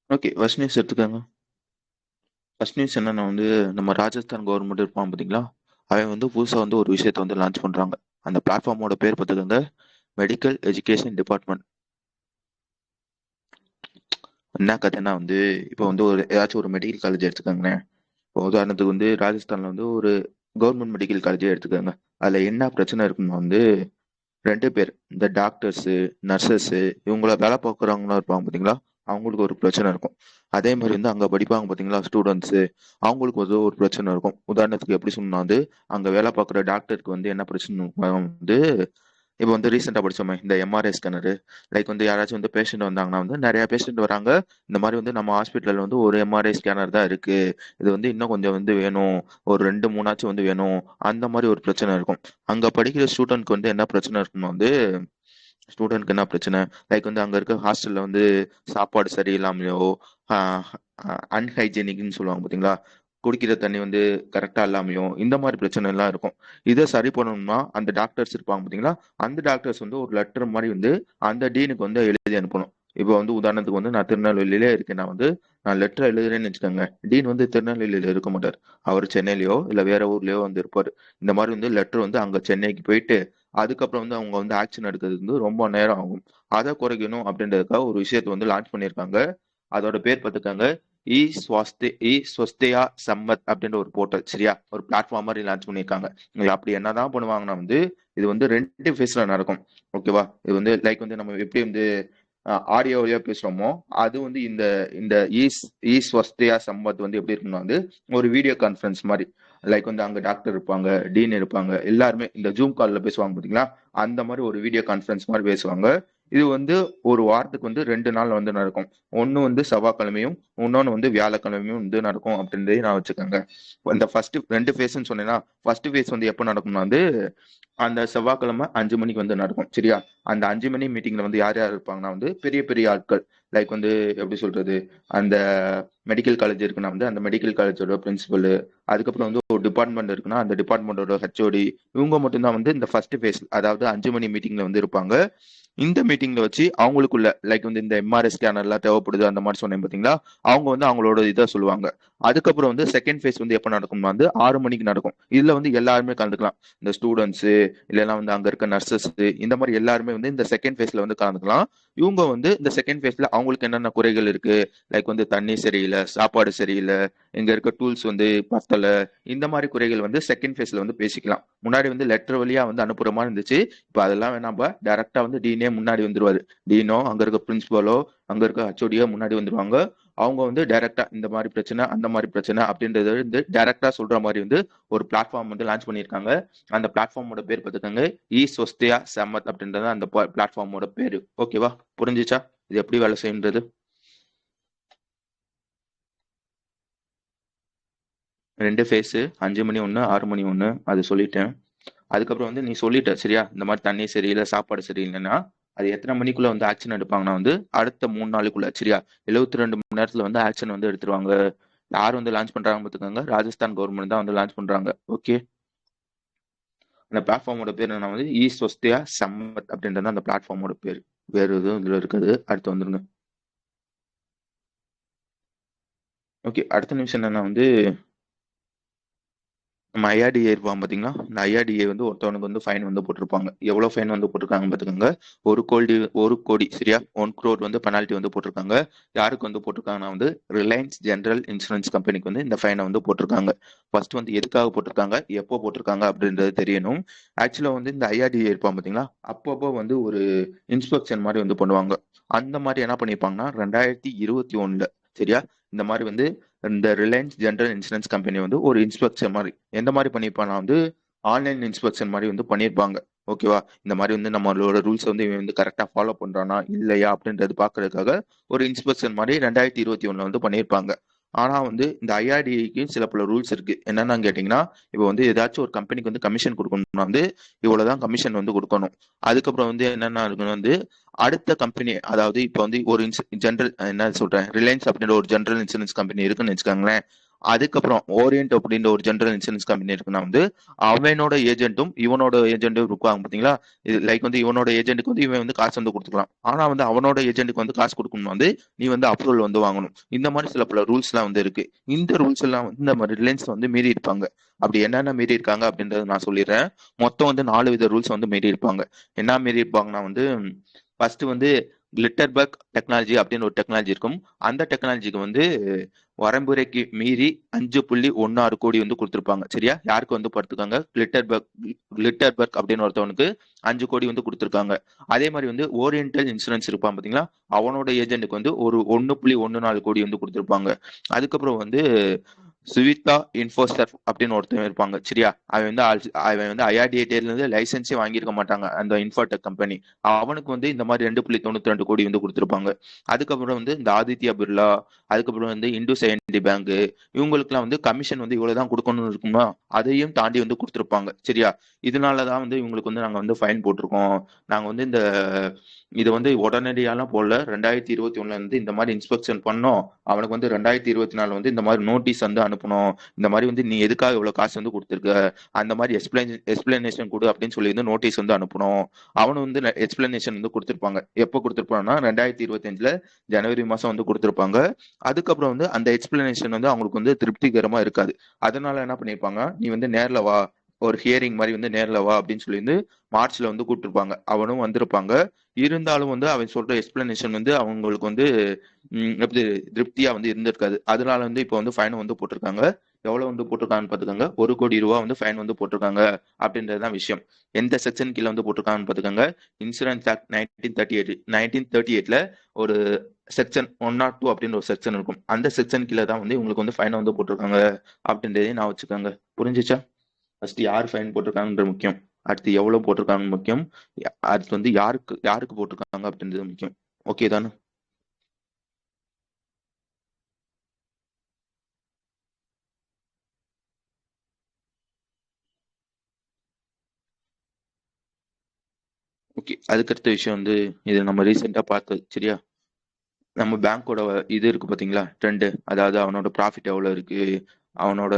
Okay. First news எடுத்துக்கங்க. First news என்னன்னா வந்து, நம்ம ராஜஸ்தான் கவர்மெண்ட் இருப்பான் பார்த்தீங்களா? அவன் வந்து புதுசா வந்து ஒரு விஷயத்த வந்து லான்ச் பண்றாங்க. அந்த பிளாட்ஃபார்மோட பேர் பார்த்துக்கங்க. Medical education department. என்ன கதைன்னா வந்து, இப்போ வந்து ஏதாச்சும் ஒரு மெடிக்கல் காலேஜ் எடுத்துக்கோங்களேன். இப்போ உதாரணத்துக்கு வந்து ராஜஸ்தான்ல வந்து ஒரு கவர்மெண்ட் மெடிக்கல் காலேஜே எடுத்துக்கோங்க. அதுல என்ன பிரச்சனை இருக்குன்னா வந்து, 2 பேர் இந்த டாக்டர்ஸு, நர்சஸு இவங்கள வேலை பார்க்குறவங்களா இருப்பாங்க பார்த்தீங்களா? அவங்களுக்கு ஒரு பிரச்சனை இருக்கும். அதே மாரி வந்து அங்க படிப்பாங்க பார்த்தீங்களா ஸ்டூடண்ட்ஸு, அவங்களுக்கு வந்து ஒரு பிரச்சனை இருக்கும். உதாரணத்துக்கு எப்படி சொன்னா வந்து, அங்க வேலை பார்க்குற டாக்டருக்கு வந்து என்ன பிரச்சனை வந்து, இப்போ வந்து ரீசெண்டா படிச்சோமே இந்த எம்ஆர்ஐ ஸ்கேனரு, லைக் வந்து யாராச்சும் வந்து பேஷண்ட் வந்தாங்கன்னா வந்து நெறைய பேஷண்ட் வராங்க. இந்த மாரி வந்து நம்ம ஹாஸ்பிட்டல்ல வந்து ஒரு எம்ஆர்ஐ ஸ்கேனர் தான் இருக்கு. இது வந்து இன்னும் கொஞ்சம் வந்து வேணும். ஒரு 2, 3 வந்து வேணும். அந்த மாரி ஒரு பிரச்சனை இருக்கும். அங்க படிக்கிற ஸ்டூடண்ட்க்கு வந்து என்ன பிரச்சனை இருக்குன்னா வந்து, ஸ்டூடண்ட்க்கு என்ன பிரச்சனை? லைக் வந்து அங்க இருக்க ஹாஸ்டல்ல வந்து சாப்பாடு சரியில்லாமயோ, அ அன்ஹைஜீனிக்ன்னு சொல்லுவாங்க பார்த்தீங்களா? குடிக்கிற தண்ணி வந்து கரெக்ட்டா இல்லாமயோ, இந்த மாரி பிரச்சனைலாம் இருக்கும். இத சரி பண்ணணும்னா, அந்த டாக்டர்ஸ் இருப்பாங்க பார்த்தீங்களா? அந்த டாக்டர்ஸ் வந்து ஒரு லெட்டர் மாரி வந்து அந்த டீனுக்கு வந்து எழுதி அனுப்பணும். இப்போ வந்து உதாரணத்துக்கு வந்து நான் திருநெல்வேலியிலே இருக்கேன்னா வந்து, நான் லெட்டர் எழுதுறேன்னு வச்சுக்கோங்க. டீன் வந்து திருநெல்வேலியில இருக்க மாட்டாரு. அவரு சென்னையிலயோ, இல்ல வேற ஊர்லயோ வந்து இருப்பாரு. இந்த மாரி வந்து லெட்டர் வந்து அங்க சென்னைக்கு போயிட்டு, அதுக்கப்புறம் வந்து அவங்க வந்து ஆக்ஷன் எடுக்கிறதுக்கு வந்து ரொம்ப நேரம் ஆகும். அத குறைக்கணும் அப்படின்றதுக்காக ஒரு விஷயத்த வந்து லான்ச் பண்ணியிருக்காங்க. அதோட பேர் பார்த்துக்கங்க. ஸ்வஸ்தயா சம்மத் அப்படின்ற ஒரு போர்ட்டல் சரியா? ஒரு பிளாட்ஃபார்ம் மாரி லான்ச் பண்ணியிருக்காங்க. இது அப்படி என்னதான் பண்ணுவாங்கன்னா வந்து, இது வந்து 2 ஃபேஸ்ல நடக்கும். ஓகேவா? இது வந்து லைக் வந்து நம்ம எப்படி வந்து ஆடியோ வழியா பேசுறோமோ, அது வந்து இந்த இந்த ஸ்வஸ்தயா சம்மத் வந்து எப்படி இருக்கும்னா வந்து, ஒரு வீடியோ கான்ஃபரன்ஸ் மாரி. லைக் வந்து அங்க டாக்டர் இருப்பாங்க, டீன் இருப்பாங்க. எல்லாருமே இந்த ஜூம் கால்ல பேசுவாங்க பார்த்தீங்களா? அந்த மாரி ஒரு வீடியோ கான்ஃபரன்ஸ் மாரி பேசுவாங்க. இது வந்து ஒரு வாரத்துக்கு வந்து 2 நாள் வந்து நடக்கும். ஒண்ணு வந்து செவ்வாய்க்கிழமையும், இன்னொன்னு வந்து வியாழக்கிழமையும் வந்து நடக்கும் அப்படின்றதையும் நான் வச்சுக்கோங்க. இந்த ஃபர்ஸ்ட் 2 ஃபேஸ்ன்னு சொன்னேன்னா, ஃபர்ஸ்ட் ஃபேஸ் வந்து எப்ப நடக்கும்னா வந்து, அந்த செவ்வாய்க்கிழமை 5 மணிக்கு வந்து நடக்கும். சரியா? அந்த 5 மணி மீட்டிங்ல வந்து யார் யார் இருப்பாங்கன்னா வந்து, பெரிய பெரிய ஆட்கள். லைக் வந்து எப்படி சொல்றது? அந்த மெடிக்கல் காலேஜ் இருக்குன்னா வந்து, அந்த மெடிக்கல் காலேஜோட பிரின்சிபலு, அதுக்கப்புறம் வந்து ஒரு டிபார்ட்மெண்ட் இருக்குன்னா, அந்த டிபார்ட்மெண்டோட ஹெச்ஓடி, இவங்க மட்டும் தான் வந்து இந்த ஃபர்ஸ்ட் ஃபேஸ் அதாவது 5 மணி மீட்டிங்ல வந்து இருப்பாங்க. இந்த மீட்டிங்ல வச்சு அவங்களுக்குள்ள லைக் வந்து இந்த எம்ஆர்ஐ ஸ்கேனர்லாம் தேவைப்படுது அந்த மாதிரி சொன்னேன் பார்த்தீங்களா? அவங்க வந்து அவங்களோட இத சொல்லுவாங்க. அதுக்கப்புறம் வந்து செகண்ட் ஃபேஸ் வந்து எப்ப நடக்கும்னா வந்து 6 மணிக்கு நடக்கும். இதுல வந்து எல்லாருமே கலந்துக்கலாம். இந்த ஸ்டூடண்ட்ஸு, இல்லன்னா வந்து அங்க இருக்க நர்சஸு இந்த மாரி எல்லாருமே வந்து இந்த செகண்ட் ஃபேஸ்ல வந்து கலந்துக்கலாம். இவங்க வந்து இந்த செகண்ட் ஃபேஸ்ல அவங்களுக்கு என்னென்ன குறைகள் இருக்கு, லைக் வந்து தண்ணி சரியில்ல, சாப்பாடு சரியில்ல, இங்க இருக்க டூல்ஸ் வந்து பத்தல, இந்த மாரி குறைகள் வந்து செகண்ட் ஃபேஸ்ல வந்து பேசிக்கலாம். முன்னாடி வந்து லெட்டர் வழியா வந்து அனுப்புற மாரி இருந்துச்சு. இப்ப அதெல்லாம் வேணாம்பா. டைரக்ட்டா வந்து டீனே முன்னாடி வந்துருவாரு. டீனோ, அங்க இருக்க பிரின்சிபலோ, அங்க இருக்க ஹெச்ஓடியோ முன்னாடி வந்துருவாங்க. அவங்க வந்து டைரக்ட்டா இந்த மாரி பிரச்சனை, அந்த மாரி பிரச்சனை அப்படின்றத வந்து டைரக்ட்டா சொல்ற மாரி வந்து ஒரு பிளாட்ஃபார்ம் வந்து லான்ச் பண்ணியிருக்காங்க. அந்த பிளாட்ஃபார்மோட பேர் பார்த்துக்கோங்க. ஸ்வஸ்தயா சம்மத் அப்படின்றது அந்த பிளாட்ஃபார்மோட பேரு. ஓகேவா? புரிஞ்சுச்சா? இது எப்படி வேலை செய்யுன்றது? 2 ஃபேஸு 5 மணி ஒண்ணு, 6 மணி ஒண்ணு. அது சொல்லிட்டேன். அதுக்கப்புறம் வந்து நீ சொல்லிட்ட சரியா? இந்த மாரி தண்ணி சரியில்ல, சாப்பாடு சரியில்லன்னா, அது எத்தன மணிக்குள்ள வந்து ஆக்ஷன் எடுப்பாங்கன்னா வந்து, அடுத்த 3 நாளுக்குள்ள சரியா? 72 மணி நேரத்துல வந்து ஆக்ஷன் வந்து எடுத்துருவாங்க. யார் வந்து லான்ச் பண்றாங்கன்னு பார்த்துக்கோங்க. ராஜஸ்தான் கவர்மெண்ட் தான் வந்து லான்ச் பண்றாங்க. ஓகே. அந்த பிளாட்ஃபார்மோட பேர் என்ன வந்து ஸ்வஸ்தியா சம்மத் அப்படின்றது அந்த பிளாட்ஃபார்மோட பேரு. வேற எதுவும் இதுல இருக்காது. அடுத்து வந்துருங்க. ஓகே. அடுத்த நிமிஷம் என்னன்னா வந்து, நம்ம ஐஆர்டிஏ இருப்பான் பாத்தீங்களா? இந்த ஐஆர்டிஏ வந்து ஒருத்தவனுக்கு வந்து ஃபைன் வந்து போட்டிருப்பாங்க. எவ்வளவு ஃபைன் வந்து போட்டிருக்காங்கன்னு பாத்துக்கோங்க. 1 கோடி சரியா? 1 crore வந்து பெனால்டி வந்து போட்டிருக்காங்க. யாருக்கு வந்து போட்டிருக்காங்கன்னா வந்து ரிலையன்ஸ் ஜெனரல் இன்சூரன்ஸ் கம்பெனிக்கு வந்து இந்த ஃபைனை வந்து போட்டிருக்காங்க. ஃபர்ஸ்ட் வந்து எதுக்காக போட்டிருக்காங்க, எப்போ போட்டிருக்காங்க அப்படின்றது தெரியணும். ஆக்சுவலா வந்து இந்த ஐஆர்டிஏ இருப்பான் பாத்தீங்களா? அப்பப்போ வந்து ஒரு இன்ஸ்பெக்ஷன் மாதிரி வந்து பண்ணுவாங்க. அந்த மாதிரி என்ன பண்ணிருப்பாங்கன்னா 2021ல சரியா? இந்த மாதிரி வந்து இந்த ரிலையன்ஸ் ஜெனரல் இன்சூரன்ஸ் கம்பெனி வந்து ஒரு இன்ஸ்பெக்ஷன் மாதிரி எந்த மாதிரி பண்ணியிருப்பாங்கன்னா வந்து ஆன்லைன் இன்ஸ்பெக்ஷன் மாதிரி வந்து பண்ணியிருப்பாங்க. ஓகேவா? இந்த மாதிரி வந்து நம்மளோட ரூல்ஸ் வந்து இவன் வந்து கரெக்டா ஃபாலோ பண்றானா இல்லையா அப்படின்றது பாக்குறதுக்காக ஒரு இன்ஸ்பெக்ஷன் மாதிரி 2021ல வந்து பண்ணியிருப்பாங்க. ஆனா வந்து இந்த ஐஆர்டிக்கு சில பல ரூல்ஸ் இருக்கு. என்னன்னு கேட்டீங்கன்னா, இப்போ வந்து ஏதாச்சும் ஒரு கம்பெனிக்கு வந்து கமிஷன் கொடுக்கணும்னா வந்து இவ்வளவுதான் கமிஷன் வந்து கொடுக்கணும். அதுக்கப்புறம் வந்து என்னென்ன இருக்குன்னு வந்து அடுத்த கம்பெனி அதாவது இப்போ வந்து ஒரு ஜென்ரல் என்ன சொல்றேன் ரிலையன்ஸ் அப்படின்ற ஒரு ஜென்ரல் இன்சூரன்ஸ் கம்பெனி இருக்குன்னு வச்சுக்கோங்களேன். அதுக்கப்புறம் ஓரியன்ட் அப்படின்ற ஒரு ஜெனரல் இன்சூரன்ஸ் கம்பெனி இருக்குன்னா வந்து அவனோட ஏஜென்ட்டும் இவனோட ஏஜென்ட்டும் இருப்பாங்க பாத்தீங்களா. இது லைக் வந்து இவனோட ஏஜென்ட்டுக்கு வந்து இவன் வந்து காசு வந்து கொடுத்துக்கலாம். ஆனா வந்து அவனோட ஏஜென்ட்டுக்கு வந்து காசு கொடுக்கணும் வந்து நீ வந்து அப்ரூவல் வந்து வாங்கணும். இந்த மாதிரி சில பல ரூல்ஸ் எல்லாம் வந்து இருக்கு. இந்த ரூல்ஸ் எல்லாம் வந்து இந்த மாதிரி ரிலையன்ஸ் வந்து மீறி இருப்பாங்க. அப்படி என்னென்ன மீறி இருக்காங்க அப்படின்றத நான் சொல்லிடுறேன். மொத்தம் வந்து 4 வித ரூல்ஸ் வந்து மீறி இருப்பாங்க. என்ன மீறி இருப்பாங்கன்னா வந்து ஃபர்ஸ்ட் வந்து கிளிட்டர்பர்க் டெக்னாலஜி அப்படின்னு ஒரு டெக்னாலஜி இருக்கும். அந்த டெக்னாலஜிக்கு வந்து வரம்புரைக்கு மீறி 5.16 கோடி வந்து கொடுத்திருப்பாங்க. சரியா, யாருக்கு வந்து படுத்துக்காங்க, கிளிட்டர்பர்க் அப்படின்னு ஒருத்தவனுக்கு 5 கோடி வந்து கொடுத்திருக்காங்க. அதே மாதிரி வந்து ஓரியன்டல் இன்சூரன்ஸ் இருப்பான் பாத்தீங்களா, அவனோட ஏஜென்ட்டுக்கு வந்து ஒரு 1.14 கோடி வந்து கொடுத்திருப்பாங்க. அதுக்கப்புறம் வந்து சுவிதா இன்ஃபோசர்வ் அப்படின்னு ஒருத்தன் இருப்பாங்க. சரியா, அவன் வந்து ஐஆர்டிஏல இருந்து லைசன்ஸே வாங்கியிருக்க மாட்டாங்க அந்த இன்ஃபோடெக் கம்பெனி. அவனுக்கு வந்து இந்த மாதிரி 2.92 கோடி வந்து கொடுத்திருப்பாங்க. அதுக்கப்புறம் வந்து இந்த ஆதித்யா பிர்லா, அதுக்கப்புறம் வந்து இண்டஸ் ஐஎன்டி பேங்க், இவங்களுக்குலாம் வந்து கமிஷன் வந்து இவ்வளவுதான் கொடுக்கணும்னு இருக்குமா, அதையும் தாண்டி வந்து கொடுத்திருப்பாங்க. சரியா, இதனாலதான் வந்து இவங்களுக்கு வந்து நாங்க வந்து ஃபைன் போட்டிருக்கோம். நாங்க வந்து இது வந்து உடனடியாலாம் போடல. 2021 இருந்து இந்த மாதிரி இன்ஸ்பெக்ஷன் பண்ணோம். அவனுக்கு வந்து 2024 வந்து இந்த மாதிரி நோட்டீஸ் வந்து அனுப்பணும். இந்த மாதிரி வந்து நீ எதுக்காக இவ்வளவு காசு வந்து கொடுத்துருக்க, அந்த மாதிரி எக்ஸ்பிளனேஷன் கொடு அப்படின்னு சொல்லி வந்து நோட்டீஸ் வந்து அனுப்பணும். அவனு வந்து எக்ஸ்பிளனேஷன் வந்து கொடுத்திருப்பாங்க. எப்போ கொடுத்திருப்பாங்கன்னா 2025 ஜனவரி மாசம் வந்து கொடுத்திருப்பாங்க. அதுக்கப்புறம் வந்து அந்த எக்ஸ்பிளனேஷன் வந்து அவங்களுக்கு வந்து திருப்திகரமா இருக்காது. அதனால என்ன பண்ணிருப்பாங்க, நீ வந்து நேர்ல வா, ஒரு ஹியரிங் மாதிரி வந்து நேர்ல வா அப்படின்னு சொல்லி வந்து மார்ச்ல வந்து கூப்பிட்டுருப்பாங்க. அவனும் வந்திருப்பாங்க. இருந்தாலும் வந்து அவன் சொல்ற எக்ஸ்பிளனேஷன் வந்து அவங்களுக்கு வந்து எப்படி திருப்தியா வந்து இருந்திருக்காது. அதனால வந்து இப்போ வந்து ஃபைன் வந்து போட்டிருக்காங்க. எவ்வளவு வந்து போட்டிருக்காங்கன்னு பாத்துக்கோங்க, 1 கோடி ரூபாய் வந்து ஃபைன் வந்து போட்டிருக்காங்க. அப்படின்றதுதான் விஷயம். எந்த செக்ஷன் கீழே வந்து போட்டிருக்காங்கன்னு பாத்துக்கோங்க, இன்சூரன்ஸ் ஆக்ட் 1938 ஒரு செக்ஷன் 102 அப்படின்னு ஒரு செக்ஷன் இருக்கும். அந்த செக்ஷன் கீழே தான் வந்து உங்களுக்கு வந்து ஃபைன் வந்து போட்டிருக்காங்க அப்படின்றதையும் நான் வச்சுக்கோங்க. புரிஞ்சுச்சா? ஃபர்ஸ்ட் யார் ஃபைன் போட்டிருக்காங்கன்ற முக்கியம், அடுத்து எவ்வளவு போட்டிருக்காங்க முக்கியம், அடுத்து வந்து யாருக்கு யாருக்கு போட்டிருக்காங்க அப்படின்றது முக்கியம். ஓகே தானே? ஓகே, அதுக்கடுத்த விஷயம் வந்து இது நம்ம ரீசெண்டா பார்த்தது. சரியா, நம்ம பேங்கோட இது இருக்கு பாத்தீங்களா, ட்ரெண்ட். அதாவது அவனோட ப்ராஃபிட் எவ்வளவு இருக்கு, அவனோட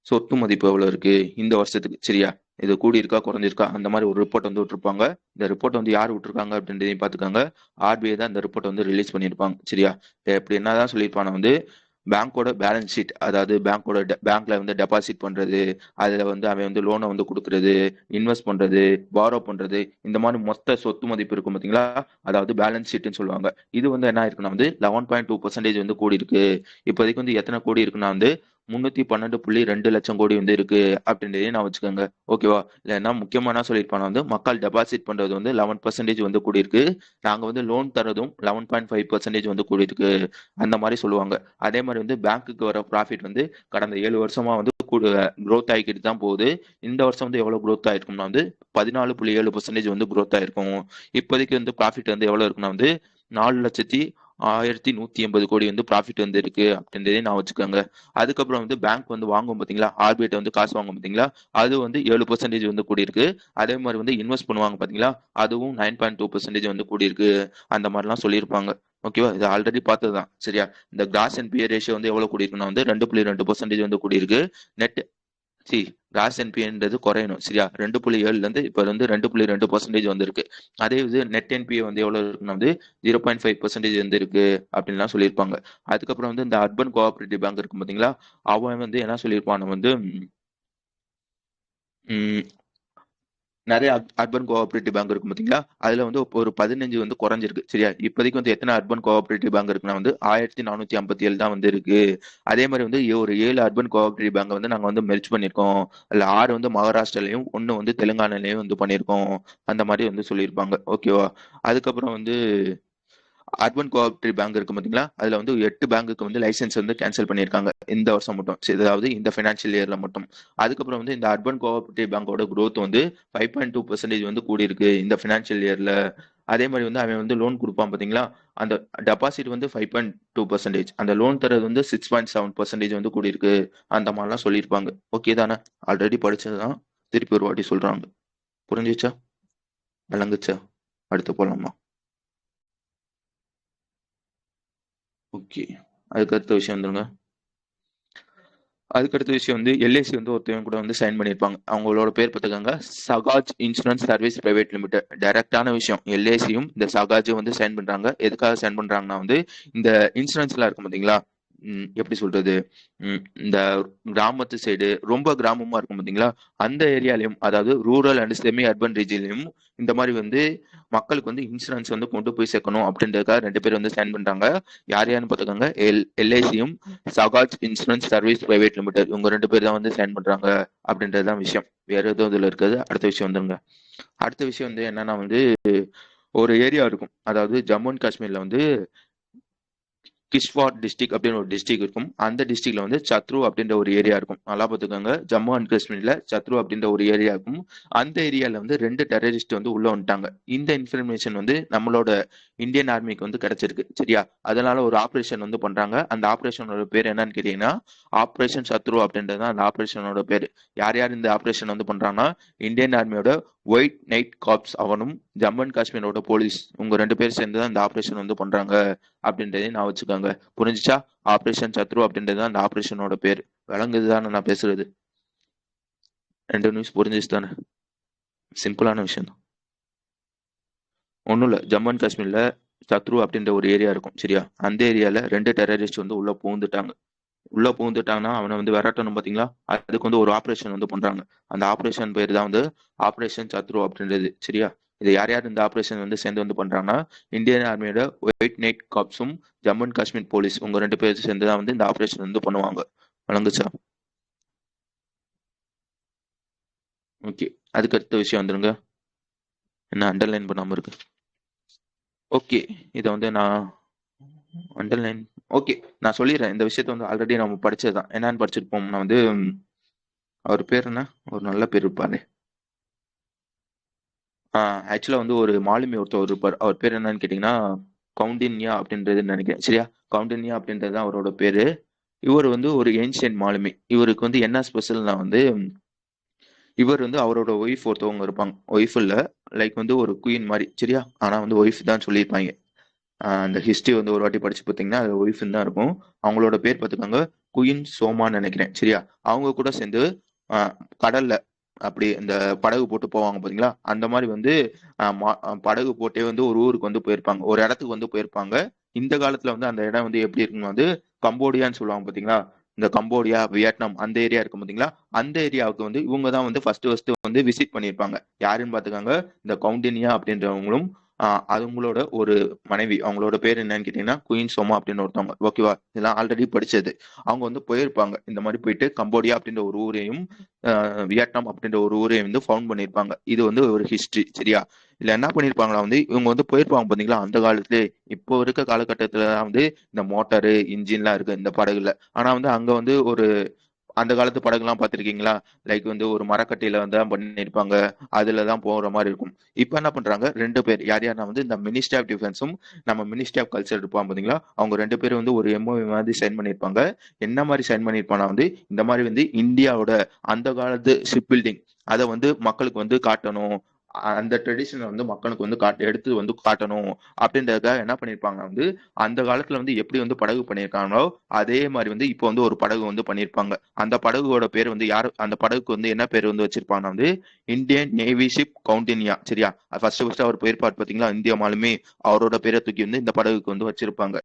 சொத்து மதிப்பு எவ்வளவு இருக்கு இந்த வருஷத்துக்கு. சரியா, இது கூடி இருக்கா குறைஞ்சிருக்கா அந்த மாதிரி ஒரு ரிப்போர்ட் வந்து விட்டுருப்பாங்க. இந்த ரிப்போர்ட் வந்து யார் விட்டுருக்காங்க அப்படின்றதையும் பாத்துக்காங்க. ஆர்பிஐ தான் இந்த ரிப்போர்ட் வந்து ரிலீஸ் பண்ணியிருப்பாங்க. சரியா, இப்படி என்னதான் சொல்லியிருப்பாங்க வந்து பேங்கோட பேலன்ஸ் ஷீட், அதாவது பேங்க்ல வந்து டெபாசிட் பண்றது, அதுல வந்து அவன் வந்து லோனை வந்து கொடுக்கறது, இன்வெஸ்ட் பண்றது, பாரோ பண்றது, இந்த மாதிரி மொத்த சொத்து மதிப்பு இருக்கும் பாத்தீங்களா, அதாவது பேலன்ஸ் ஷீட்னு சொல்லுவாங்க. இது வந்து என்ன இருக்குன்னா வந்து 11.2% வந்து கூடி இருக்கு. இப்போதைக்கு வந்து எத்தனை கோடி இருக்குன்னா வந்து 312.2 லட்சம் கோடி வந்து இருக்கு அப்படின்றதையும் நான் வச்சுக்கோங்க. ஓகேவா? இல்லைன்னா முக்கியமா என்ன சொல்லியிருப்பாங்க வந்து மக்கள் டெபாசிட் பண்றது வந்து 11% வந்து கூடி இருக்கு, நாங்க வந்து லோன் தரதும் 11.5% வந்து கூடி இருக்கு, அந்த மாதிரி சொல்லுவாங்க. அதே மாதிரி வந்து பேங்க்குக்கு வர ப்ராஃபிட் வந்து கடந்த 7 வருஷமா வந்து growth ஆகிக்கிட்டு தான் போகுது. இந்த வருஷம் வந்து எவ்வளவு growth ஆயிருக்கும்னா வந்து 14.7% வந்து growth ஆயிருக்கும். இப்போதைக்கு வந்து ப்ராஃபிட் வந்து எவ்வளவு இருக்குன்னா வந்து 4,01,180 கோடி வந்து ப்ராஃபிட் வந்து இருக்கு அப்படின்றதே நான் வச்சுக்கோங்க. அதுக்கப்புறம் வந்து பேங்க் வந்து வாங்கும் பாத்தீங்களா, ஆர்பிஐ வந்து காசு வாங்கும் பாத்தீங்களா, அது வந்து 7% வந்து கூடி இருக்கு. அதே மாதிரி வந்து இன்வெஸ்ட் பண்ணுவாங்க பாத்தீங்களா, அதுவும் 9.2% வந்து கூடி இருக்கு. அந்த மாதிரிலாம் சொல்லியிருப்பாங்க. ஓகேவா, இது ஆல்ரெடி பார்த்ததுதான். சரியா, இந்த கிராஸ் என்பிஏ ரேஷியோ வந்து எவ்வளவு கூடி இருக்குன்னா வந்து 2.2% வந்து கூடி இருக்கு. நெட் சி கிராஸ் என்பிஏன்றது குறையணும். சரியா, 2.7ல இருந்து இப்ப வந்து 2.2% வந்து இருக்கு. அதே இது நெட் என்பிஏ வந்து எவ்வளவு இருக்குன்னா வந்து 0.5% வந்து இருக்கு அப்படின்லாம் சொல்லியிருப்பாங்க. அதுக்கப்புறம் வந்து இந்த அர்பன் கோஆபரேட்டிவ் பேங்க் இருக்கும் பாத்தீங்களா, அவன் வந்து என்ன சொல்லியிருப்பான் வந்து உம் நிறைய அர்பன் கோஆபரேட்டிவ் பேங்க் இருக்கும் பாத்தீங்களா, அதுல வந்து ஒரு 15 வந்து குறைஞ்சிருக்கு. சரியா, இப்போதைக்கு வந்து எத்தனை அர்பன் கோஆபரேட்டிவ் பேங்க் இருக்குன்னா வந்து 1457 தான் வந்து இருக்கு. அதே மாதிரி வந்து ஒரு 7 அர்பன் கோஆபரேட்டிவ் பேங்க் வந்து நாங்க வந்து மெர்ஜ் பண்ணிருக்கோம். அதுல 6 வந்து மகாராஷ்டிராலையும் 1 வந்து தெலுங்கானாலையும் வந்து பண்ணிருக்கோம். அந்த மாதிரி வந்து சொல்லியிருப்பாங்க. ஓகேவா? அதுக்கப்புறம் வந்து அர்பன் கோஆபரேட்டிவ் பேங்க் இருக்கு பாத்தீங்களா, அதுல வந்து 8 பேங்குக்கு வந்து லைசன்ஸ் வந்து கேன்சல் பண்ணிருக்காங்க இந்த வருஷம் மட்டும். சரி, அதாவது இந்த பினான்சியல் இயர்ல மட்டும். அதுக்கப்புறம் வந்து இந்த அர்பன் கோஆபரேட்டிவ் பேங்கோட growth வந்து 5.2% வந்து கூடி இருக்கு இந்த பினான்சியல் இயர்ல. அதே மாதிரி வந்து அவன் வந்து லோன் கொடுப்பான் பாத்தீங்களா, அந்த டெபாசிட் வந்து 5.2%, அந்த லோன் தரது வந்து 6.7% வந்து கூடி இருக்கு. அந்த மாதிரிலாம் சொல்லியிருப்பாங்க. ஓகே தானே? ஆல்ரெடி படிச்சதுதான், திருப்பி ஒரு வாட்டி சொல்றாங்க. புரிஞ்சுச்சா? விளங்குச்சா? அடுத்து போலாமா? ஓகே, அதுக்கு அடுத்த விஷயம் வந்துருங்க. அதுக்கடுத்த விஷயம் வந்து எல்ஐசி வந்து ஒருத்தவங்க கூட வந்து சைன் பண்ணியிருப்பாங்க. அவங்களோட பேர் பார்த்துக்கோங்க, சகாஜ் இன்சூரன்ஸ் சர்வீஸ் பிரைவேட் லிமிடெட். டைரக்டான விஷயம், எல்ஐசியும் இந்த சகாஜும் வந்து சைன் பண்றாங்க. எதுக்காக சைன் பண்றாங்கன்னா வந்து இந்த இன்சூரன்ஸ்லாம் இருக்கும் பார்த்தீங்களா, எப்படி சொல்றது, இந்த கிராமத்து சைடு ரொம்ப கிராமமா இருக்கும் பார்த்தீங்களா, அந்த ஏரியாலையும், அதாவது ரூரல் அண்ட் செமி அர்பன் ரீஜன்லையும் இந்த மாதிரி வந்து மக்களுக்கு வந்து இன்சூரன்ஸ் வந்து கொண்டு போய் சேர்க்கணும் அப்படின்றதுக்காக ரெண்டு பேர் வந்து சைன் பண்றாங்க. யார் யாருன்னு பார்த்துக்கோங்க, எல்ஐசியும் சகாஜ் இன்சூரன்ஸ் சர்வீஸ் பிரைவேட் லிமிடெட், இவங்க ரெண்டு பேர் தான் வந்து சைன் பண்றாங்க அப்படின்றதுதான் விஷயம். வேற எதுவும் இதுல இருக்காது. அடுத்த விஷயம் வந்துருங்க. அடுத்த விஷயம் வந்து என்னன்னா வந்து ஒரு ஏரியா இருக்கும், அதாவது ஜம்மு அண்ட் காஷ்மீர்ல வந்து கிஷ்வார் டிஸ்ட்ரிக்ட் அப்படின்னு ஒரு டிஸ்ட்ரிக்ட் இருக்கும். அந்த டிஸ்ட்ரிக்ட்ல வந்து சத்ரு அப்படின்ற ஒரு ஏரியா இருக்கும். நல்லா பார்த்துக்கோங்க, ஜம்மு அண்ட் காஷ்மீர்ல சத்ரு அப்படின்ற ஒரு ஏரியா இருக்கும். அந்த ஏரியால வந்து ரெண்டு டெரரிஸ்ட் வந்து உள்ள வந்துட்டாங்க. இந்த இன்ஃபர்மேஷன் வந்து நம்மளோட இந்தியன் ஆர்மிக்கு வந்து கிடைச்சிருக்கு, சரியா. அதனால ஒரு ஆபரேஷன் வந்து பண்றாங்க. அந்த ஆபரேஷனோட பேர் என்னன்னு கேட்டீங்கன்னா ஆபரேஷன் சத்ரு அப்படின்றது தான் அந்த ஆபரேஷனோட பேர். யார் யார் இந்த ஆபரேஷன் வந்து பண்றாங்கன்னா இந்தியன் ஆர்மியோட ஒயிட் நைட் காப்ஸ் அவனும் ஜம்மு அண்ட் காஷ்மீரோட போலீஸ், உங்க ரெண்டு பேர் சேர்ந்து தான் இந்த ஆபரேஷன் வந்து பண்றாங்க அப்படின்றதையும் நான் வச்சுக்கோங்க. புரிஞ்சுச்சா? ஆபரேஷன் சத்ரு அப்படின்றது தான் அந்த ஆபரேஷனோட பேர். விளங்குது தானே நான் பேசுறது? ரெண்டு நியூஸ் புரிஞ்சிச்சு தானே? சிம்பிளான விஷயம் தான். ஒன்றும் இல்லை, ஜம்மு அண்ட் காஷ்மீர்ல சத்ரு அப்படின்ற ஒரு ஏரியா இருக்கும், சரியா. அந்த ஏரியால ரெண்டு டெரரிஸ்ட் வந்து உள்ள புகுந்துட்டாங்க. உள்ள புகுந்துட்டாங்கன்னா அவனை வந்து விரட்டணும் பாத்தீங்களா, அதுக்கு வந்து ஒரு ஆபரேஷன் வந்து பண்றாங்க. அந்த ஆபரேஷன் பேர் தான் வந்து ஆபரேஷன் சத்ரு அப்படின்றது, சரியா. இது யார் யார் இந்த ஆபரேஷன் வந்து சேர்ந்து வந்து பண்றாங்கன்னா இந்தியன் ஆர்மியோட ஒயிட் நைட் காப்ஸும் ஜம்மு அண்ட் காஷ்மீர் போலீஸ், உங்க ரெண்டு பேரும் சேர்ந்து தான் வந்து இந்த ஆபரேஷன் வந்து பண்ணுவாங்க. வழங்குச்சா? ஓகே. அதுக்கு அடுத்த விஷயம் வந்துருங்க. என்ன அண்டர்லைன் பண்ணாம இருக்கு? ஓகே. இதை வந்து நான் அண்டர்லைன், ஓகே, நான் சொல்லிடுறேன். இந்த விஷயத்த வந்து ஆல்ரெடி நம்ம படிச்சதுதான். என்னன்னு படிச்சிருப்போம், நான் வந்து அவர் பேர் என்ன, ஒரு நல்ல பேர் இருப்பாரு. ஆக்சுவலா வந்து ஒரு மாலுமி ஒருத்தர் இருப்பார். அவர் பேர் என்னன்னு கேட்டீங்கன்னா கவுண்டின்யா அப்படின்றது நினைக்கிறேன், சரியா. கவுண்டின்யா அப்படின்றது தான் அவரோட பேரு. இவர் வந்து ஒரு ஏன்ஷியன்ட் மாலுமி. இவருக்கு வந்து என்ன ஸ்பெஷல்னா வந்து இவர் வந்து அவரோட ஒய்ஃப் ஒருத்தவங்க இருப்பாங்க. ஒய்ஃப் இல்ல, லைக் வந்து ஒரு குயின் மாதிரி, சரியா. ஆனா வந்து ஒய்ஃப் தான் சொல்லியிருப்பாங்க. அந்த ஹிஸ்டரி வந்து ஒரு வாட்டி படிச்சு பார்த்தீங்கன்னா அது ஒய்ஃப் தான் இருக்கும். அவங்களோட பேர் பார்த்துக்கோங்க, குயின் சோமான்னு நினைக்கிறேன், சரியா. அவங்க கூட சேர்ந்து ஆஹ் கடல்ல அப்படி இந்த படகு போட்டு போவாங்க பாத்தீங்களா, அந்த மாதிரி வந்து படகு போட்டே வந்து ஒரு ஊருக்கு வந்து போயிருப்பாங்க, ஒரு இடத்துக்கு வந்து போயிருப்பாங்க. இந்த காலத்துல வந்து அந்த இடம் வந்து எப்படி இருக்குன்னு வந்து கம்போடியான்னு சொல்லுவாங்க பாத்தீங்களா. இந்த கம்போடியா, வியட்நாம் அந்த ஏரியா இருக்கும் பாத்தீங்களா, அந்த ஏரியாவுக்கு வந்து இவங்க தான் வந்து ஃபர்ஸ்ட் ஃபர்ஸ்ட் வந்து விசிட் பண்ணியிருப்பாங்க. யாருன்னு பாத்துக்காங்க, இந்த கவுண்டினியா அப்படின்றவங்களும் அவங்களோட ஒரு மனைவி. அவங்களோட பேர் என்னன்னு கேட்டீங்கன்னா குயின் சோமா அப்படின்னு ஒருத்தவங்க, ஓகேவா. இதெல்லாம் ஆல்ரெடி படிச்சது. அவங்க வந்து போயிருப்பாங்க, இந்த மாதிரி போயிட்டு கம்போடியா அப்படின்ற ஒரு ஊரையும் வியட்நாம் அப்படின்ற ஒரு ஊரையும் வந்து ஃபவுண்ட் பண்ணியிருப்பாங்க. இது வந்து ஒரு ஹிஸ்டரி, சரியா. இல்ல என்ன பண்ணிருப்பாங்களா வந்து இவங்க வந்து போயிருப்பாங்க பாத்தீங்களா அந்த காலத்துல. இப்போ இருக்க காலகட்டத்துல வந்து இந்த மோட்டாரு இன்ஜின்லாம் இருக்கு இந்த படகுல. ஆனா வந்து அங்க வந்து ஒரு அந்த காலத்து படகுலாம் பார்த்திருக்கீங்களா? லைக் வந்து ஒரு மரக்கட்டையில வந்து தான் பண்ணியிருப்பாங்க. அதுல தான் போற மாரி இருக்கும். இப்ப என்ன பண்றாங்க 2 பேர், யார் யார்னா வந்து இந்த மினிஸ்ட்ரி ஆஃப் டிஃபென்ஸும் நம்ம மினிஸ்ட்ரி ஆஃப் கல்ச்சர் இருப்பான் பார்த்தீங்களா? அவங்க 2 பேரும் வந்து ஒரு எம்ஓயு மாதிரி சைன் பண்ணியிருப்பாங்க. என்ன மாரி சைன் பண்ணியிருப்பான்னா வந்து, இந்த மாரி வந்து இந்தியாவோட அந்த காலத்து ஷிப் பில்டிங் அத வந்து மக்களுக்கு வந்து காட்டணும். அந்த ட்ரெடிஷன வந்து மக்களுக்கு வந்து எடுத்து வந்து காட்டணும் அப்படின்றதுக்காக என்ன பண்ணியிருப்பாங்கன்னா வந்து, அந்த காலத்துல வந்து எப்படி வந்து படகு பண்ணியிருக்காங்களோ, அதே மாரி வந்து இப்போ வந்து ஒரு படகு வந்து பண்ணியிருப்பாங்க. அந்த படகோட பேர் வந்து யாரு, அந்த படகுக்கு வந்து என்ன பேர் வந்து வச்சிருப்பாங்கன்னா வந்து இந்தியன் நேவி ஷிப் கவுண்டினியா, சரியா. ஃபர்ஸ்ட் ஃபர்ஸ்ட் அவர் போயிருப்பார் பாத்தீங்களா இந்தியா மாலுமி, அவரோட பேரை தூக்கி வந்து இந்த படகுக்கு வந்து வச்சிருப்பாங்க.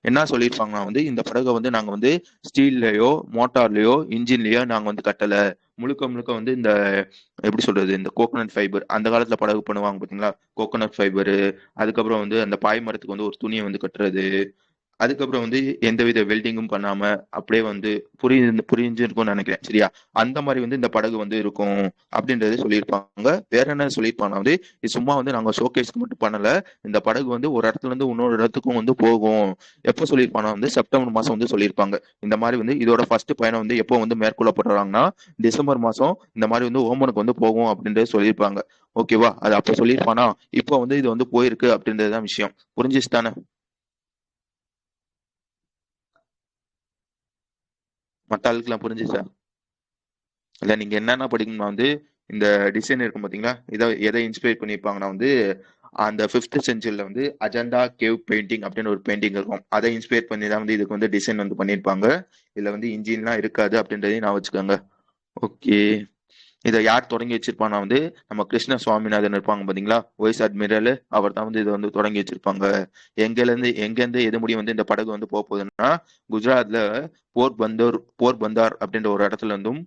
என்ன சொல்லியிருப்பாங்கன்னா வந்து இந்த படகை வந்து நாங்க வந்து ஸ்டீல்லயோ மோட்டார்லயோ இன்ஜின்லயோ நாங்க வந்து கட்டல, முழுக்க முழுக்க வந்து இந்த எப்படி சொல்றது, இந்த கோகனட் ஃபைபர், அந்த காலத்துல படகு பண்ணுவாங்க பாத்தீங்களா, கோகனட் ஃபைபரு. அதுக்கப்புறம் வந்து அந்த பாய் மரத்துக்கு வந்து ஒரு துணியை வந்து கட்டுறது. அதுக்கப்புறம் வந்து எந்தவித வெல்டிங்கும் பண்ணாம அப்படியே வந்து புரிஞ்சிருக்கும்னு நினைக்கிறேன், சரியா. அந்த மாதிரி வந்து இந்த படகு வந்து இருக்கும் அப்படின்றது சொல்லியிருப்பாங்க. வேற என்ன சொல்லியிருப்பாங்க வந்து, இது சும்மா வந்து நாங்க ஷோகேஸ்க்கு மட்டும் பண்ணல, இந்த படகு வந்து ஒரு இடத்துல இருந்து இன்னொரு இடத்துக்கும் வந்து போகும். எப்போ சொல்லியிருப்பாங்க வந்து செப்டம்பர் மாசம் வந்து சொல்லியிருப்பாங்க. இந்த மாதிரி வந்து இதோட ஃபர்ஸ்ட் பயணம் வந்து எப்போ வந்து மேற்கொள்ளப்படுறாங்கன்னா டிசம்பர் மாசம் இந்த மாதிரி வந்து ஓமனுக்கு வந்து போகும் அப்படின்றது சொல்லியிருப்பாங்க. ஓகேவா, அது அப்போ சொல்லியிருப்பானா இப்போ வந்து இது வந்து போயிருக்கு அப்படின்றதுதான் விஷயம். புரிஞ்சிச்சு தானே? மத்த ஆளுக்கெல்லாம் புரிஞ்சுச்சா? இல்ல நீங்க என்னென்ன படிக்கணும்னா வந்து இந்த டிசைன் இருக்கும் பாத்தீங்களா, இதை எதை இன்ஸ்பயர் பண்ணியிருப்பாங்கன்னா வந்து அந்த 5th செஞ்சுரியில வந்து அஜந்தா கேவ் பெயிண்டிங் அப்படின்னு ஒரு பெயிண்டிங் இருக்கும். அதை இன்ஸ்பயர் பண்ணி தான் வந்து இதுக்கு வந்து டிசைன் வந்து பண்ணியிருப்பாங்க. இதுல வந்து இன்ஜின்லாம் இருக்காது அப்படின்றதையும் நான் வச்சுக்கோங்க. ஓகே. இதை யார் தொடங்கி வச்சிருப்பானா வந்து நம்ம கிருஷ்ண சுவாமிநாதன் இருப்பாங்க பாத்தீங்களா, வைஸ் அட்மிரல். அவர் தான் வந்து இதை வந்து தொடங்கி வச்சிருப்பாங்க. எங்க இருந்து எது முடியும் வந்து இந்த படகு வந்து போக போகுதுன்னா, குஜராத்ல போர்பந்தார் அப்படின்ற ஒரு இடத்துல இருந்தும்